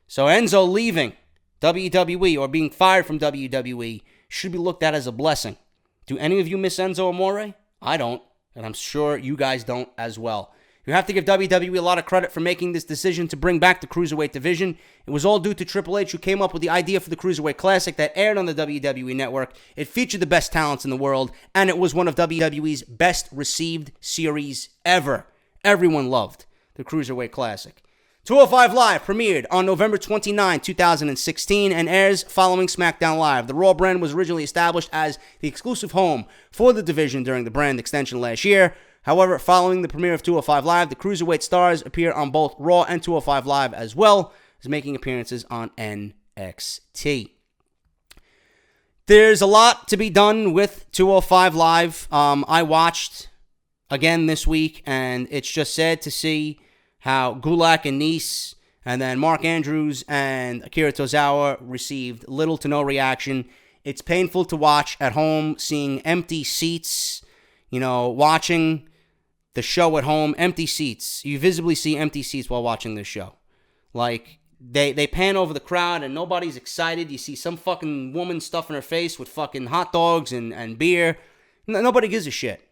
So Enzo leaving WWE or being fired from WWE should be looked at as a blessing. Do any of you miss Enzo Amore? I don't, and I'm sure you guys don't as well. You have to give WWE a lot of credit for making this decision to bring back the Cruiserweight division. It was all due to Triple H, who came up with the idea for the Cruiserweight Classic that aired on the WWE Network. It featured the best talents in the world, and it was one of WWE's best received series ever. Everyone loved the Cruiserweight Classic. 205 Live premiered on November 29, 2016, and airs following SmackDown Live. The Raw brand was originally established as the exclusive home for the division during the brand extension last year. However, following the premiere of 205 Live, the Cruiserweight stars appear on both Raw and 205 Live, as well as making appearances on NXT. There's a lot to be done with 205 Live. I watched again this week, and it's just sad to see how Gulak and Nice, and then Mark Andrews and Akira Tozawa received little to no reaction. It's painful to watch at home, seeing empty seats, watching the show at home, empty seats. You visibly see empty seats while watching this show. Like, they pan over the crowd and nobody's excited. You see some fucking woman stuffing her face with fucking hot dogs and beer. Nobody gives a shit.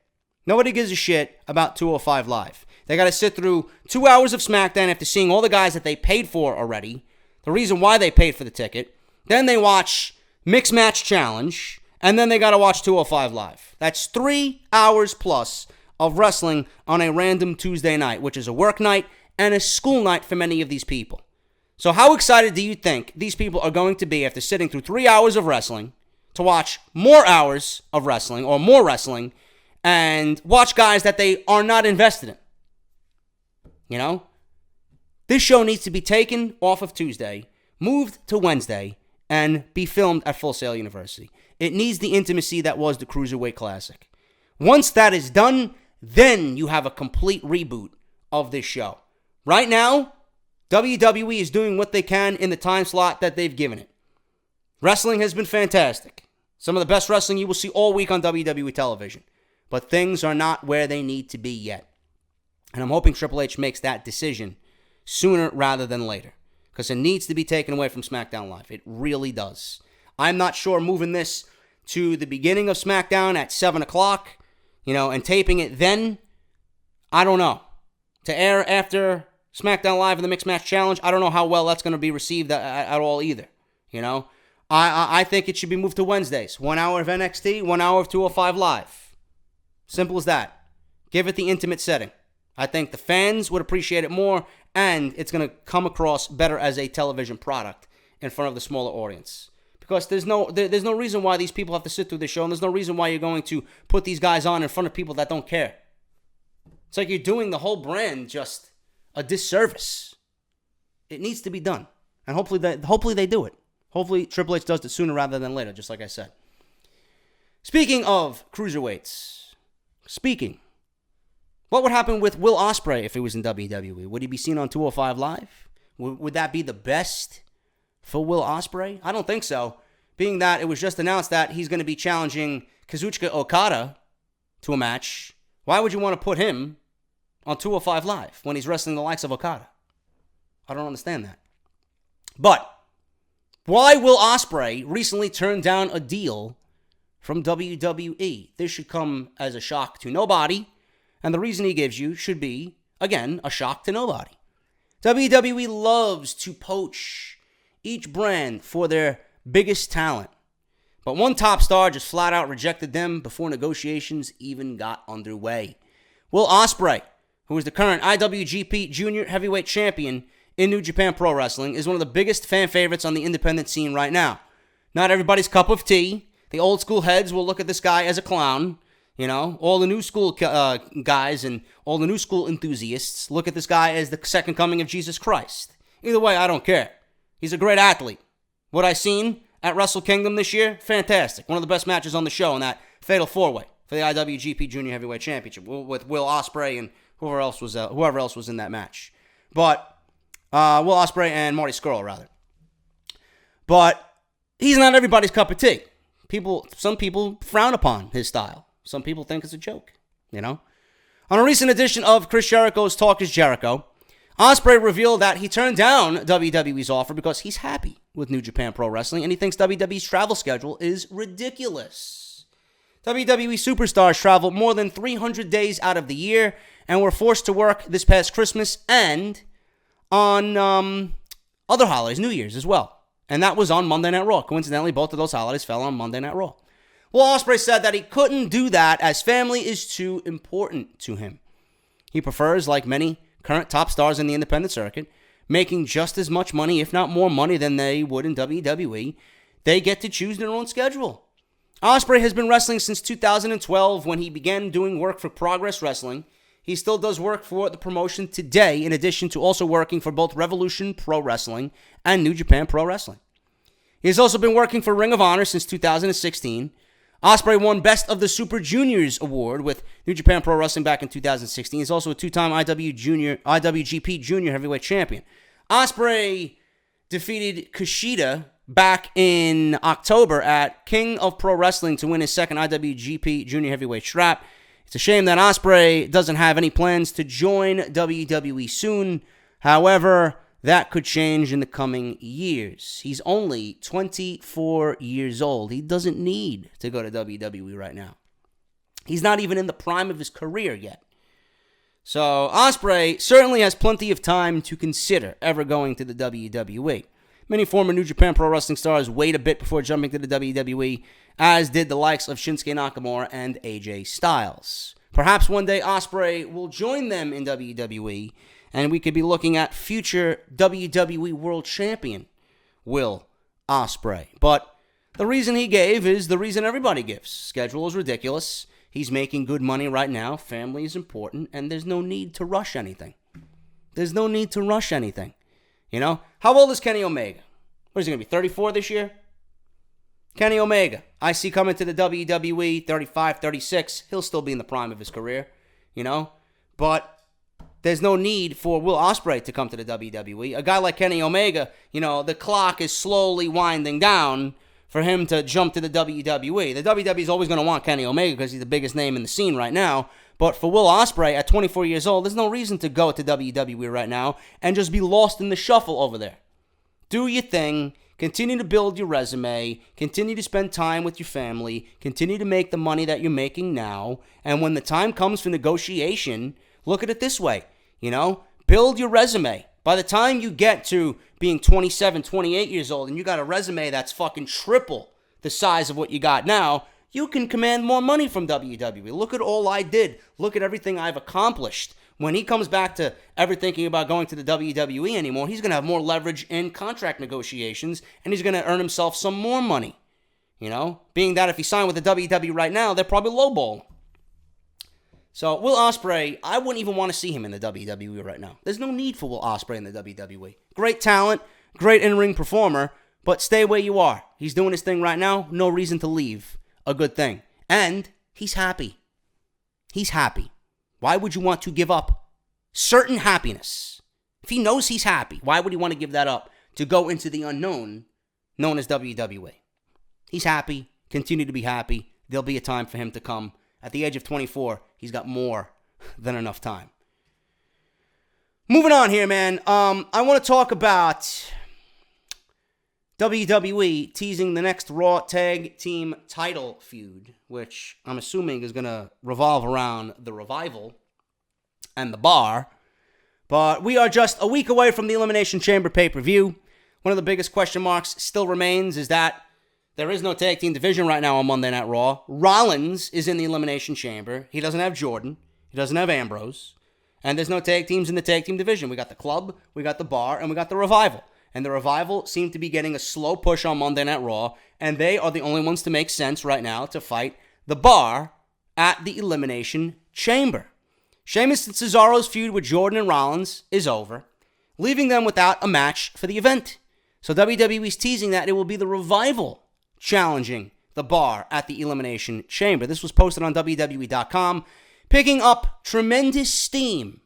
Nobody gives a shit about 205 Live. They got to sit through 2 hours of SmackDown after seeing all the guys that they paid for already, the reason why they paid for the ticket. Then they watch Mixed Match Challenge, and then they got to watch 205 Live. That's 3 hours plus of wrestling on a random Tuesday night, which is a work night and a school night for many of these people. So how excited do you think these people are going to be after sitting through 3 hours of wrestling to watch more hours of wrestling or more wrestling and watch guys that they are not invested in? This show needs to be taken off of Tuesday, moved to Wednesday, and be filmed at Full Sail University. It needs the intimacy that was the Cruiserweight Classic. Once that is done, then you have a complete reboot of this show. Right now, WWE is doing what they can in the time slot that they've given it. Wrestling has been fantastic. Some of the best wrestling you will see all week on WWE television. But things are not where they need to be yet. And I'm hoping Triple H makes that decision sooner rather than later. because it needs to be taken away from SmackDown Live. It really does. I'm not sure moving this to the beginning of SmackDown at 7 o'clock, and taping it then, I don't know. To air after SmackDown Live and the Mixed Match Challenge, I don't know how well that's going to be received at all either. I think it should be moved to Wednesdays. 1 hour of NXT, 1 hour of 205 Live. Simple as that. Give it the intimate setting. I think the fans would appreciate it more, and it's going to come across better as a television product in front of the smaller audience. Because there's no reason why these people have to sit through this show, and there's no reason why you're going to put these guys on in front of people that don't care. It's like you're doing the whole brand just a disservice. It needs to be done, and hopefully they do it. Hopefully Triple H does it sooner rather than later, just like I said. Speaking of cruiserweights, what would happen with Will Osprey if he was in WWE? Would he be seen on 205 Live? Would that be the best for Will Osprey? I don't think so, being that it was just announced that he's going to be challenging Kazuchika Okada to a match. Why would you want to put him on 205 Live when he's wrestling the likes of Okada? I don't understand that. But why Will Osprey recently turned down a deal from WWE? This should come as a shock to nobody, and the reason he gives you should be, again, a shock to nobody. WWE loves to poach each brand for their biggest talent, but one top star just flat out rejected them before negotiations even got underway. Will Osprey, who is the current IWGP Junior Heavyweight Champion in New Japan Pro Wrestling, is one of the biggest fan favorites on the independent scene right now. Not everybody's cup of tea. The old school heads will look at this guy as a clown. All the new school guys and all the new school enthusiasts look at this guy as the second coming of Jesus Christ. Either way, I don't care. He's a great athlete. What I seen at Wrestle Kingdom this year, fantastic. One of the best matches on the show in that Fatal 4-Way for the IWGP Junior Heavyweight Championship with Will Osprey and whoever else was in that match. But Will Osprey and Marty Scurll, rather. But he's not everybody's cup of tea. Some people frown upon his style. Some people think it's a joke, On a recent edition of Chris Jericho's Talk is Jericho, Osprey revealed that he turned down WWE's offer because he's happy with New Japan Pro Wrestling and he thinks WWE's travel schedule is ridiculous. WWE superstars travel more than 300 days out of the year and were forced to work this past Christmas and on other holidays, New Year's as well. And that was on Monday Night Raw. Coincidentally, both of those holidays fell on Monday Night Raw. Will Osprey said that he couldn't do that as family is too important to him. He prefers, like many current top stars in the independent circuit, making just as much money, if not more money, than they would in WWE. They get to choose their own schedule. Osprey has been wrestling since 2012 when he began doing work for Progress Wrestling. He still does work for the promotion today, in addition to also working for both Revolution Pro Wrestling and New Japan Pro Wrestling. He has also been working for Ring of Honor since 2016. Osprey won Best of the Super Juniors award with New Japan Pro Wrestling back in 2016. He's also a two-time IWGP Junior Heavyweight Champion. Osprey defeated Kushida back in October at King of Pro Wrestling to win his second IWGP Junior Heavyweight strap. It's a shame that Osprey doesn't have any plans to join WWE soon. However, that could change in the coming years. He's only 24 years old. He doesn't need to go to WWE right now. He's not even in the prime of his career yet. So Osprey certainly has plenty of time to consider ever going to the WWE. Many former New Japan Pro Wrestling stars wait a bit before jumping to the WWE, as did the likes of Shinsuke Nakamura and AJ Styles. Perhaps one day Osprey will join them in WWE, and we could be looking at future WWE World Champion Will Osprey. But the reason he gave is the reason everybody gives. Schedule is ridiculous. He's making good money right now. Family is important, and there's no need to rush anything. How old is Kenny Omega? What is he going to be, 34 this year? Kenny Omega, I see coming to the WWE, 35, 36. He'll still be in the prime of his career, But there's no need for Will Ospreay to come to the WWE. A guy like Kenny Omega, the clock is slowly winding down for him to jump to the WWE. The WWE is always going to want Kenny Omega because he's the biggest name in the scene right now. But for Will Ospreay at 24 years old, there's no reason to go to WWE right now and just be lost in the shuffle over there. Do your thing. Continue to build your resume. Continue to spend time with your family. Continue to make the money that you're making now. And when the time comes for negotiation, look at it this way. Build your resume. By the time you get to being 27, 28 years old, and you got a resume that's fucking triple the size of what you got now, you can command more money from WWE. Look at all I did. Look at everything I've accomplished. When he comes back to ever thinking about going to the WWE anymore, he's going to have more leverage in contract negotiations, and he's going to earn himself some more money. Being that if he signed with the WWE right now, they're probably lowball. So Will Osprey, I wouldn't even want to see him in the WWE right now. There's no need for Will Osprey in the WWE. Great talent, great in-ring performer, but stay where you are. He's doing his thing right now. No reason to leave. A good thing. And he's happy. He's happy. Why would you want to give up certain happiness? If he knows he's happy, why would he want to give that up to go into the unknown known as WWE? He's happy. Continue to be happy. There'll be a time for him to come. At the age of 24, he's got more than enough time. Moving on here, man. I want to talk about WWE teasing the next Raw Tag Team title feud, which I'm assuming is going to revolve around the Revival and the Bar. But we are just a week away from the Elimination Chamber pay-per-view. One of the biggest question marks still remains is that there is no tag team division right now on Monday Night Raw. Rollins is in the Elimination Chamber. He doesn't have Jordan. He doesn't have Ambrose. And there's no tag teams in the tag team division. We got the Club, we got the Bar, and we got the Revival. And the Revival seem to be getting a slow push on Monday Night Raw, and they are the only ones to make sense right now to fight the Bar at the Elimination Chamber. Sheamus and Cesaro's feud with Jordan and Rollins is over, leaving them without a match for the event. So WWE's teasing that it will be the Revival challenging the Bar at the Elimination Chamber. This was posted on WWE.com, picking up tremendous steam.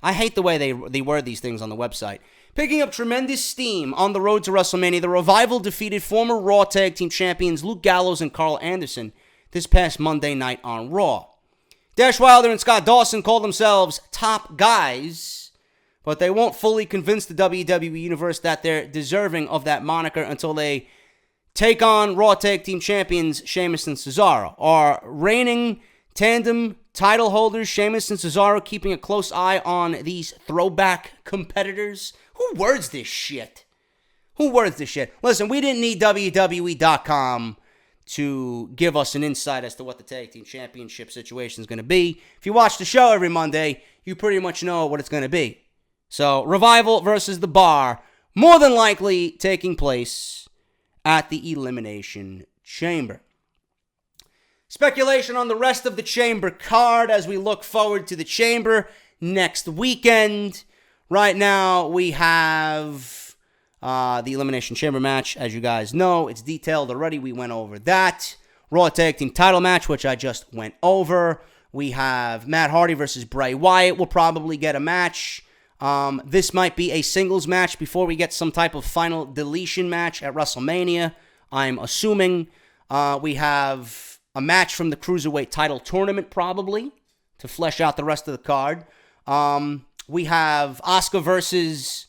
I hate the way they word these things on the website. Picking up tremendous steam on the road to WrestleMania, the Revival defeated former Raw Tag Team Champions Luke Gallows and Carl Anderson this past Monday night on Raw. Dash Wilder and Scott Dawson call themselves top guys, but they won't fully convince the WWE Universe that they're deserving of that moniker until they take on Raw Tag Team Champions Sheamus and Cesaro. Our reigning tandem title holders, Sheamus and Cesaro, keeping a close eye on these throwback competitors. Who words this shit? Listen, we didn't need WWE.com to give us an insight as to what the Tag Team Championship situation is going to be. If you watch the show every Monday, you pretty much know what it's going to be. So, Revival versus the Bar, more than likely taking place at the Elimination Chamber. Speculation on the rest of the Chamber card as we look forward to the Chamber next weekend. Right now, we have the Elimination Chamber match. As you guys know, it's detailed already. We went over that. Raw Tag Team title match, which I just went over. We have Matt Hardy versus Bray Wyatt. We'll probably get a match. This might be a singles match before we get some type of final deletion match at WrestleMania. I'm assuming we have a match from the Cruiserweight title tournament probably to flesh out the rest of the card. We have Asuka versus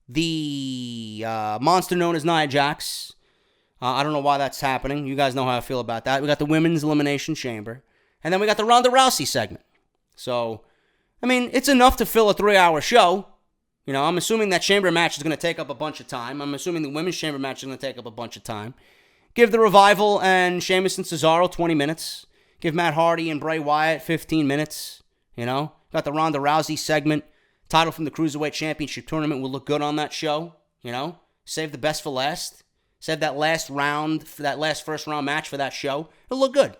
the monster known as Nia Jax. I don't know why that's happening. You guys know how I feel about that. We got the Women's Elimination Chamber. And then we got the Ronda Rousey segment. So, I mean, it's enough to fill a 3-hour show. I'm assuming that chamber match is going to take up a bunch of time. I'm assuming the women's chamber match is going to take up a bunch of time. Give the Revival and Sheamus and Cesaro 20 minutes. Give Matt Hardy and Bray Wyatt 15 minutes. Got the Ronda Rousey segment. Title from the Cruiserweight Championship Tournament will look good on that show. Save the best for last. Save that last round, for that last first round match for that show. It'll look good.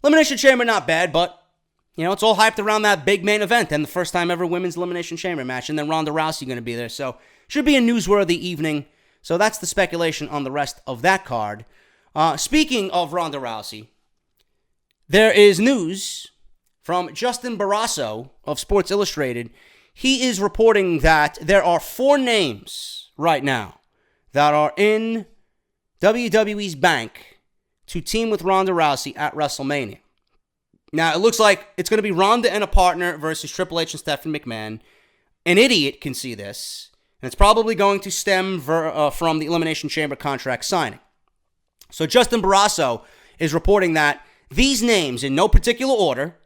Elimination Chamber, not bad, but it's all hyped around that big main event and the first time ever women's Elimination Chamber match, and then Ronda Rousey going to be there. So, should be a newsworthy evening. So, that's the speculation on the rest of that card. Speaking of Ronda Rousey, there is news from Justin Barrasso of Sports Illustrated. He is reporting that there are 4 names right now that are in WWE's bank to team with Ronda Rousey at WrestleMania. Now, it looks like it's going to be Ronda and a partner versus Triple H and Stephanie McMahon. An idiot can see this And it's probably going to stem from the Elimination Chamber contract signing. So Justin Barrasso is reporting that these names, in no particular order,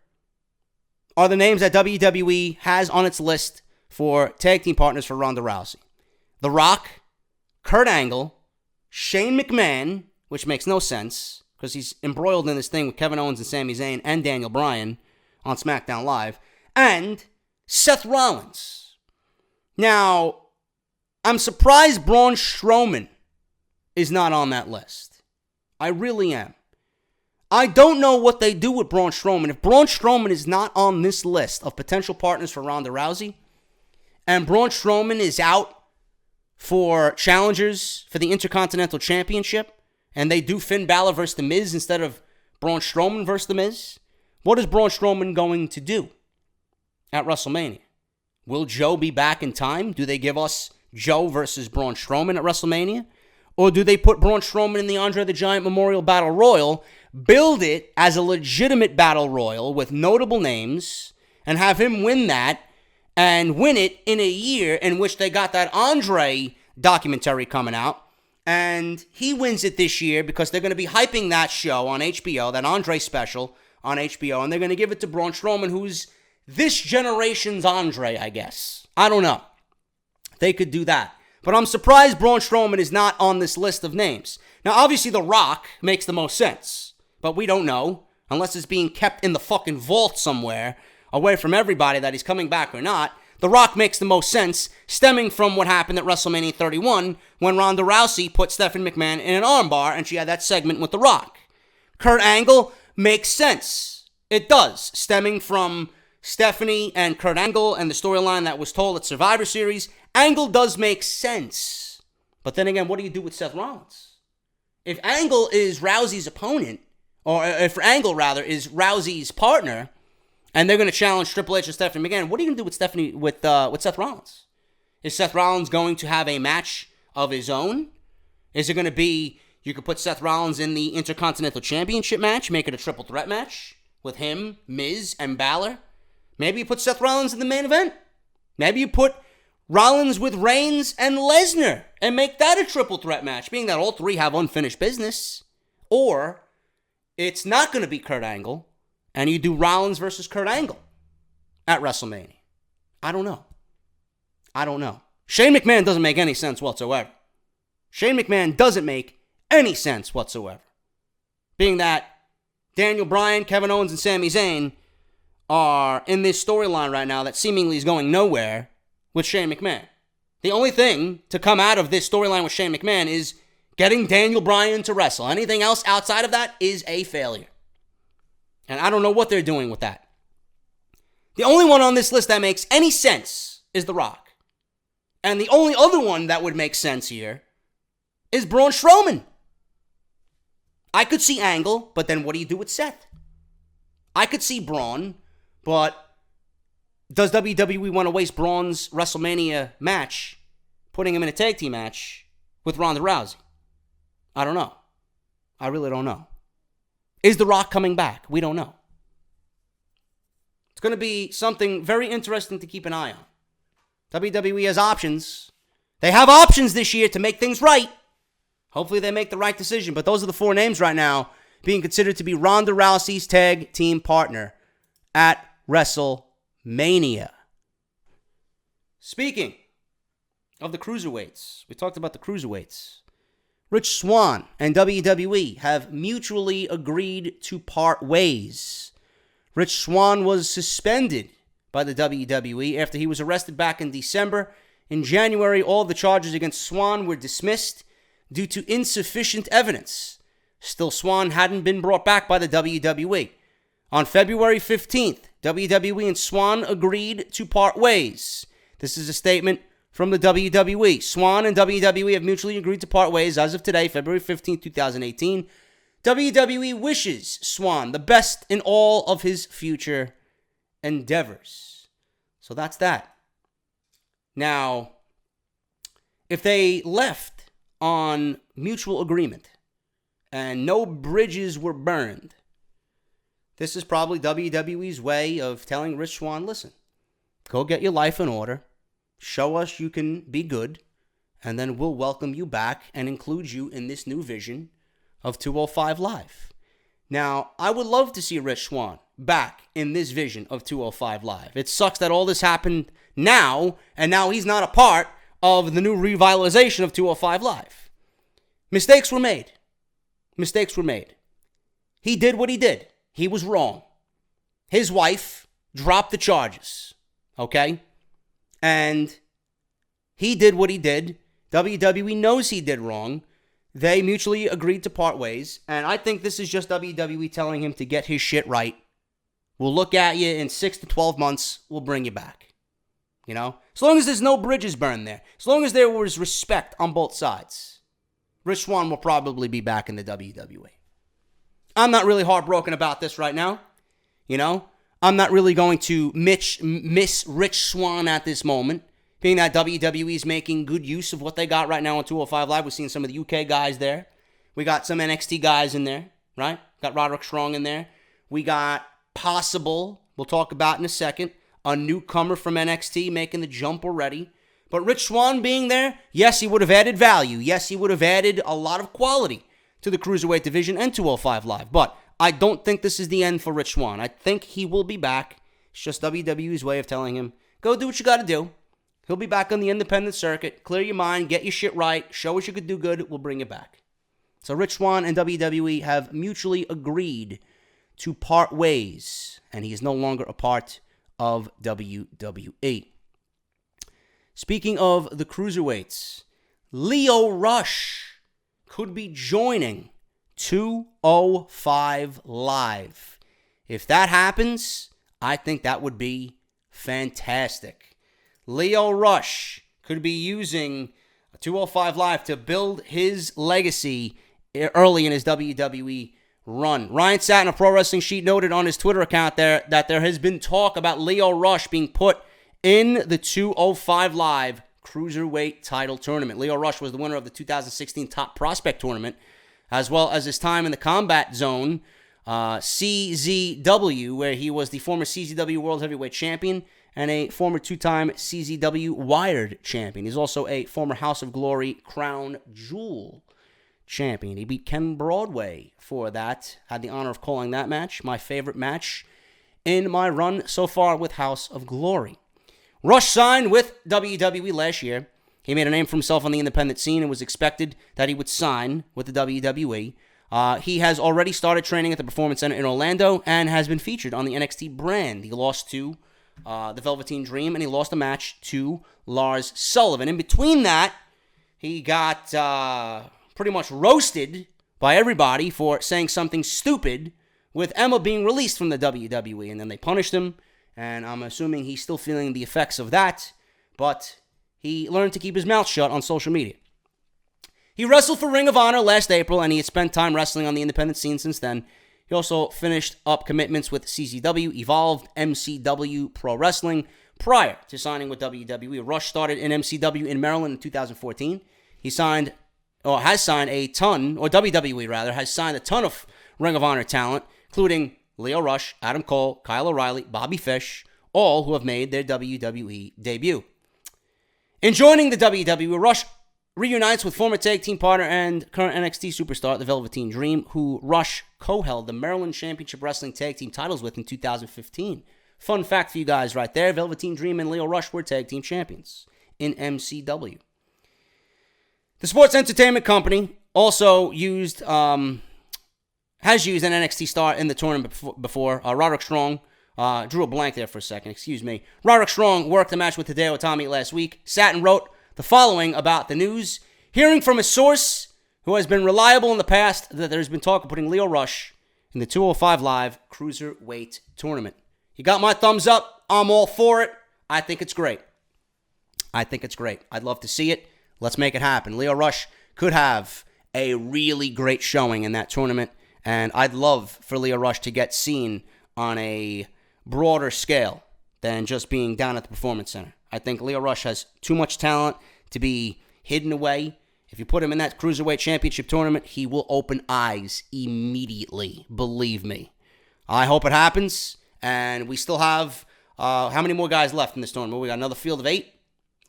are the names that WWE has on its list for tag team partners for Ronda Rousey. The Rock, Kurt Angle, Shane McMahon, which makes no sense because he's embroiled in this thing with Kevin Owens and Sami Zayn and Daniel Bryan on SmackDown Live, and Seth Rollins. Now, I'm surprised Braun Strowman is not on that list. I really am. I don't know what they do with Braun Strowman. If Braun Strowman is not on this list of potential partners for Ronda Rousey, and Braun Strowman is out for challengers for the Intercontinental Championship, and they do Finn Balor versus The Miz instead of Braun Strowman versus The Miz, what is Braun Strowman going to do at WrestleMania? Will Joe be back in time? Do they give us Joe versus Braun Strowman at WrestleMania? Or do they put Braun Strowman in the Andre the Giant Memorial Battle Royal, build it as a legitimate Battle Royal with notable names, and have him win that, and win it in a year in which they got that Andre documentary coming out, and he wins it this year because they're going to be hyping that show on HBO, that Andre special on HBO, and they're going to give it to Braun Strowman, who's this generation's Andre, I guess. I don't know. They could do that. But I'm surprised Braun Strowman is not on this list of names. Now, obviously, The Rock makes the most sense, but we don't know, unless it's being kept in the fucking vault somewhere, away from everybody that he's coming back or not. The Rock makes the most sense, stemming from what happened at WrestleMania 31 when Ronda Rousey put Stephanie McMahon in an armbar and she had that segment with The Rock. Kurt Angle makes sense. It does, stemming from Stephanie and Kurt Angle and the storyline that was told at Survivor Series. Angle does make sense. But then again, what do you do with Seth Rollins? If Angle is Rousey's opponent, or if Angle, rather, is Rousey's partner, and they're going to challenge Triple H and Stephanie McMahon, what are you going to do with Seth Rollins? Is Seth Rollins going to have a match of his own? Is it going to be, you could put Seth Rollins in the Intercontinental Championship match, make it a triple threat match with him, Miz, and Balor? Maybe you put Seth Rollins in the main event. Maybe you put Rollins with Reigns and Lesnar and make that a triple threat match, being that all three have unfinished business. Or it's not going to be Kurt Angle, and you do Rollins versus Kurt Angle at WrestleMania. I don't know. Shane McMahon doesn't make any sense whatsoever. Shane McMahon doesn't make any sense whatsoever. Being that Daniel Bryan, Kevin Owens, and Sami Zayn are in this storyline right now that seemingly is going nowhere with Shane McMahon. The only thing to come out of this storyline with Shane McMahon is getting Daniel Bryan to wrestle. Anything else outside of that is a failure. And I don't know what they're doing with that. The only one on this list that makes any sense is The Rock. And the only other one that would make sense here is Braun Strowman. I could see Angle, but then what do you do with Seth? I could see Braun, but does WWE want to waste Braun's WrestleMania match, putting him in a tag team match with Ronda Rousey? I don't know. I really don't know. Is The Rock coming back? We don't know. It's going to be something very interesting to keep an eye on. WWE has options. They have options this year to make things right. Hopefully they make the right decision. But those are the four names right now being considered to be Ronda Rousey's tag team partner at WrestleMania. Speaking of the cruiserweights, we talked about the cruiserweights. Rich Swann and WWE have mutually agreed to part ways. Rich Swann was suspended by the WWE after he was arrested back in December. In January, all the charges against Swann were dismissed due to insufficient evidence. Still, Swann hadn't been brought back by the WWE. On February 15th, WWE and Swann agreed to part ways. This is a statement from the WWE. Swann and WWE have mutually agreed to part ways as of today, February 15th, 2018. WWE wishes Swann the best in all of his future endeavors. So that's that. Now, if they left on mutual agreement and no bridges were burned, this is probably WWE's way of telling Rich Swann, listen, go get your life in order. Show us you can be good, and then we'll welcome you back and include you in this new vision of 205 Live. Now, I would love to see Rich Swann back in this vision of 205 Live. It sucks that all this happened now, and now he's not a part of the new revitalization of 205 Live. Mistakes were made. Mistakes were made. He did what he did. He was wrong. His wife dropped the charges, okay? And he did what he did. WWE knows he did wrong. They mutually agreed to part ways. And I think this is just WWE telling him to get his shit right. We'll look at you in 6 to 12 months. We'll bring you back. You know? As long as there's no bridges burned there. As long as there was respect on both sides. Rich Swann will probably be back in the WWE. I'm not really heartbroken about this right now. You know? I'm not really going to miss Rich Swann at this moment, being that WWE is making good use of what they got right now on 205 Live. We're seeing some of the UK guys there. We got some NXT guys in there, right? Got Roderick Strong in there. We got possible, we'll talk about in a second, a newcomer from NXT making the jump already. But Rich Swann being there, yes, he would have added value. Yes, he would have added a lot of quality to the Cruiserweight division and 205 Live. But I don't think this is the end for Rich Swann. I think he will be back. It's just WWE's way of telling him, go do what you got to do. He'll be back on the independent circuit. Clear your mind. Get your shit right. Show us you could do good. We'll bring you back. So Rich Swann and WWE have mutually agreed to part ways. And he is no longer a part of WWE. Speaking of the Cruiserweights, Lio Rush could be joining 205 Live. If that happens, I think that would be fantastic. Lio Rush could be using 205 Live to build his legacy early in his WWE run. Ryan Satin of Pro Wrestling Sheet noted on his Twitter account there that there has been talk about Lio Rush being put in the 205 Live Cruiserweight title tournament. Lio Rush was the winner of the 2016 Top Prospect Tournament, as well as his time in the Combat Zone, CZW, where he was the former CZW World Heavyweight Champion and a former two-time CZW Wired Champion. He's also a former House of Glory Crown Jewel Champion. He beat Ken Broadway for that. Had the honor of calling that match, my favorite match in my run so far with House of Glory. Rush signed with WWE last year. He made a name for himself on the independent scene and was expected that he would sign with the WWE. He has already started training at the Performance Center in Orlando and has been featured on the NXT brand. He lost to the Velveteen Dream, and he lost a match to Lars Sullivan. In between that, he got pretty much roasted by everybody for saying something stupid with Emma being released from the WWE, and then they punished him, and I'm assuming he's still feeling the effects of that, but he learned to keep his mouth shut on social media. He wrestled for Ring of Honor last April, and he had spent time wrestling on the independent scene since then. He also finished up commitments with CZW, Evolved, MCW, Pro Wrestling, prior to signing with WWE. Rush started in MCW in Maryland in 2014. He signed, or has signed a ton, or WWE rather, has signed a ton of Ring of Honor talent, including Lio Rush, Adam Cole, Kyle O'Reilly, Bobby Fish, all who have made their WWE debut. In joining the WWE, Rush reunites with former tag team partner and current NXT superstar, the Velveteen Dream, who Rush co-held the Maryland Championship Wrestling tag team titles with in 2015. Fun fact for you guys right there, Velveteen Dream and Lio Rush were tag team champions in MCW. The sports entertainment company also has used an NXT star in the tournament before. Roderick Strong, drew a blank there for a second, excuse me. Roderick Strong worked the match with Hideo Itami last week. Satin wrote the following about the news. Hearing from a source who has been reliable in the past that there's been talk of putting Lio Rush in the 205 Live Cruiserweight Tournament. You got my thumbs up. I'm all for it. I think it's great. I'd love to see it. Let's make it happen. Lio Rush could have a really great showing in that tournament, and I'd love for Lio Rush to get seen on a broader scale than just being down at the Performance Center. I think Lio Rush has too much talent to be hidden away. If you put him in that Cruiserweight Championship tournament, he will open eyes immediately. Believe me. I hope it happens. And we still have, how many more guys left in this tournament? We got another field of 8.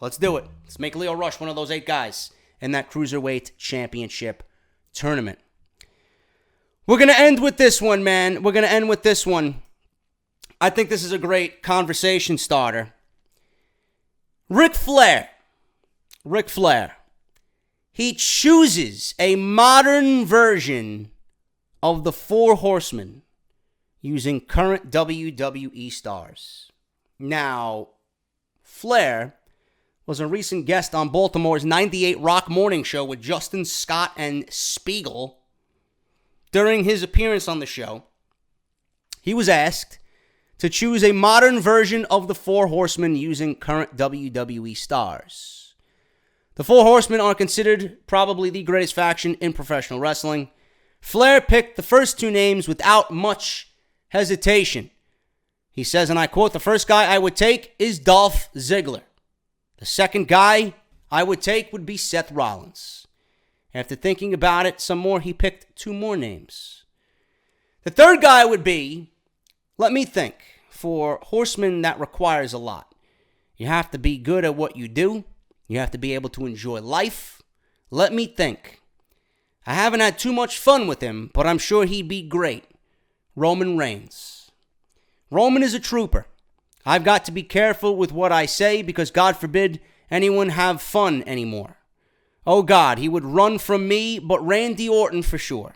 Let's do it. Let's make Lio Rush one of those 8 guys in that Cruiserweight Championship tournament. We're going to end with this one, man. We're going to end with this one. I think this is a great conversation starter. Ric Flair. He chooses a modern version of the Four Horsemen using current WWE stars. Now, Flair was a recent guest on Baltimore's 98 Rock Morning Show with Justin Scott and Spiegel. During his appearance on the show, he was asked to choose a modern version of the Four Horsemen using current WWE stars. The Four Horsemen are considered probably the greatest faction in professional wrestling. Flair picked the first 2 names without much hesitation. He says, and I quote, "The first guy I would take is Dolph Ziggler. The second guy I would take would be Seth Rollins." After thinking about it some more, he picked 2 more names. The third guy would be, let me think, for Horsemen that requires a lot. You have to be good at what you do. You have to be able to enjoy life. Let me think. I haven't had too much fun with him, but I'm sure he'd be great. Roman Reigns. Roman is a trooper. I've got to be careful with what I say because God forbid anyone have fun anymore. Oh God, he would run from me, but Randy Orton for sure.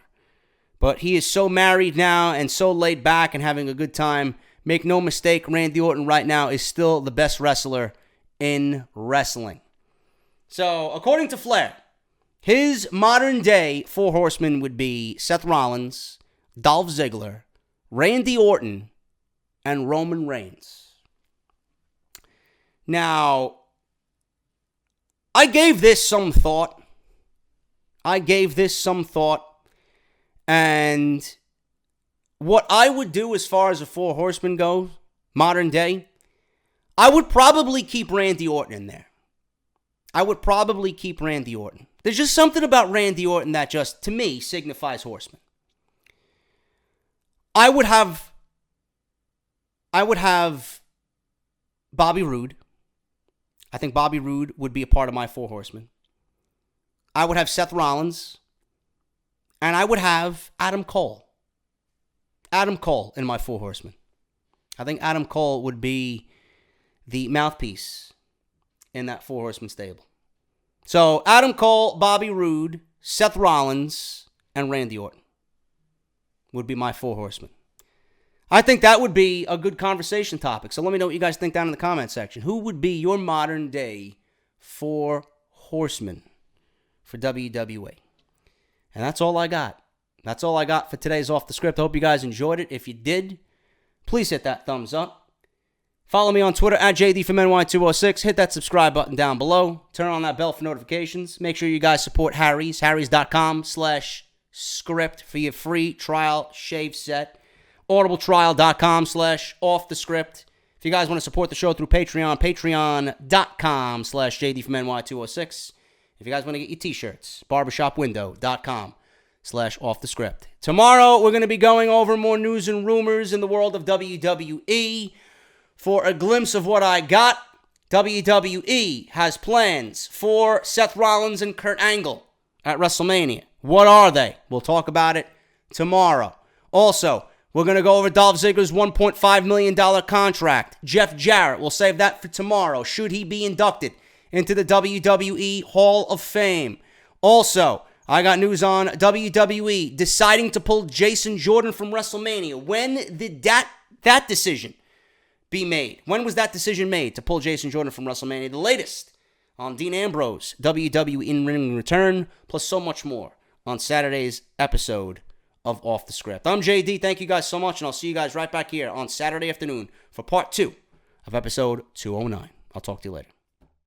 But he is so married now and so laid back and having a good time. Make no mistake, Randy Orton right now is still the best wrestler in wrestling. So, according to Flair, his modern day Four Horsemen would be Seth Rollins, Dolph Ziggler, Randy Orton, and Roman Reigns. Now, I gave this some thought. And what I would do as far as the Four Horsemen go, modern day, I would probably keep Randy Orton in there. There's just something about Randy Orton that just, to me, signifies Horseman. I would have Bobby Roode. I think Bobby Roode would be a part of my Four Horsemen. I would have Seth Rollins. And I would have Adam Cole. Adam Cole in my Four Horsemen. I think Adam Cole would be the mouthpiece in that Four Horsemen stable. So, Adam Cole, Bobby Roode, Seth Rollins, and Randy Orton would be my Four Horsemen. I think that would be a good conversation topic. So let me know what you guys think down in the comment section. Who would be your modern day Four Horsemen for WWE? And that's all I got. That's all I got for today's Off the Script. I hope you guys enjoyed it. If you did, please hit that thumbs up. Follow me on Twitter at JDFROMNY206. Hit that subscribe button down below. Turn on that bell for notifications. Make sure you guys support Harry's. Harrys.com/script for your free trial shave set. audibletrial.com/offthescript. If you guys want to support the show through Patreon, patreon.com/JDFROMNY206. If you guys want to get your t-shirts, barbershopwindow.com/offthescript. Tomorrow, we're going to be going over more news and rumors in the world of WWE. For a glimpse of what I got, WWE has plans for Seth Rollins and Kurt Angle at WrestleMania. What are they? We'll talk about it tomorrow. Also, we're going to go over Dolph Ziggler's $1.5 million contract. Jeff Jarrett, we'll save that for tomorrow. Should he be inducted into the WWE Hall of Fame? Also, I got news on WWE deciding to pull Jason Jordan from WrestleMania. When did that decision be made? When was that decision made to pull Jason Jordan from WrestleMania? The latest on Dean Ambrose, WWE in-ring return, plus so much more on Saturday's episode of Off the Script. I'm JD. Thank you guys so much, and I'll see you guys right back here on Saturday afternoon for part 2 of episode 209. I'll talk to you later.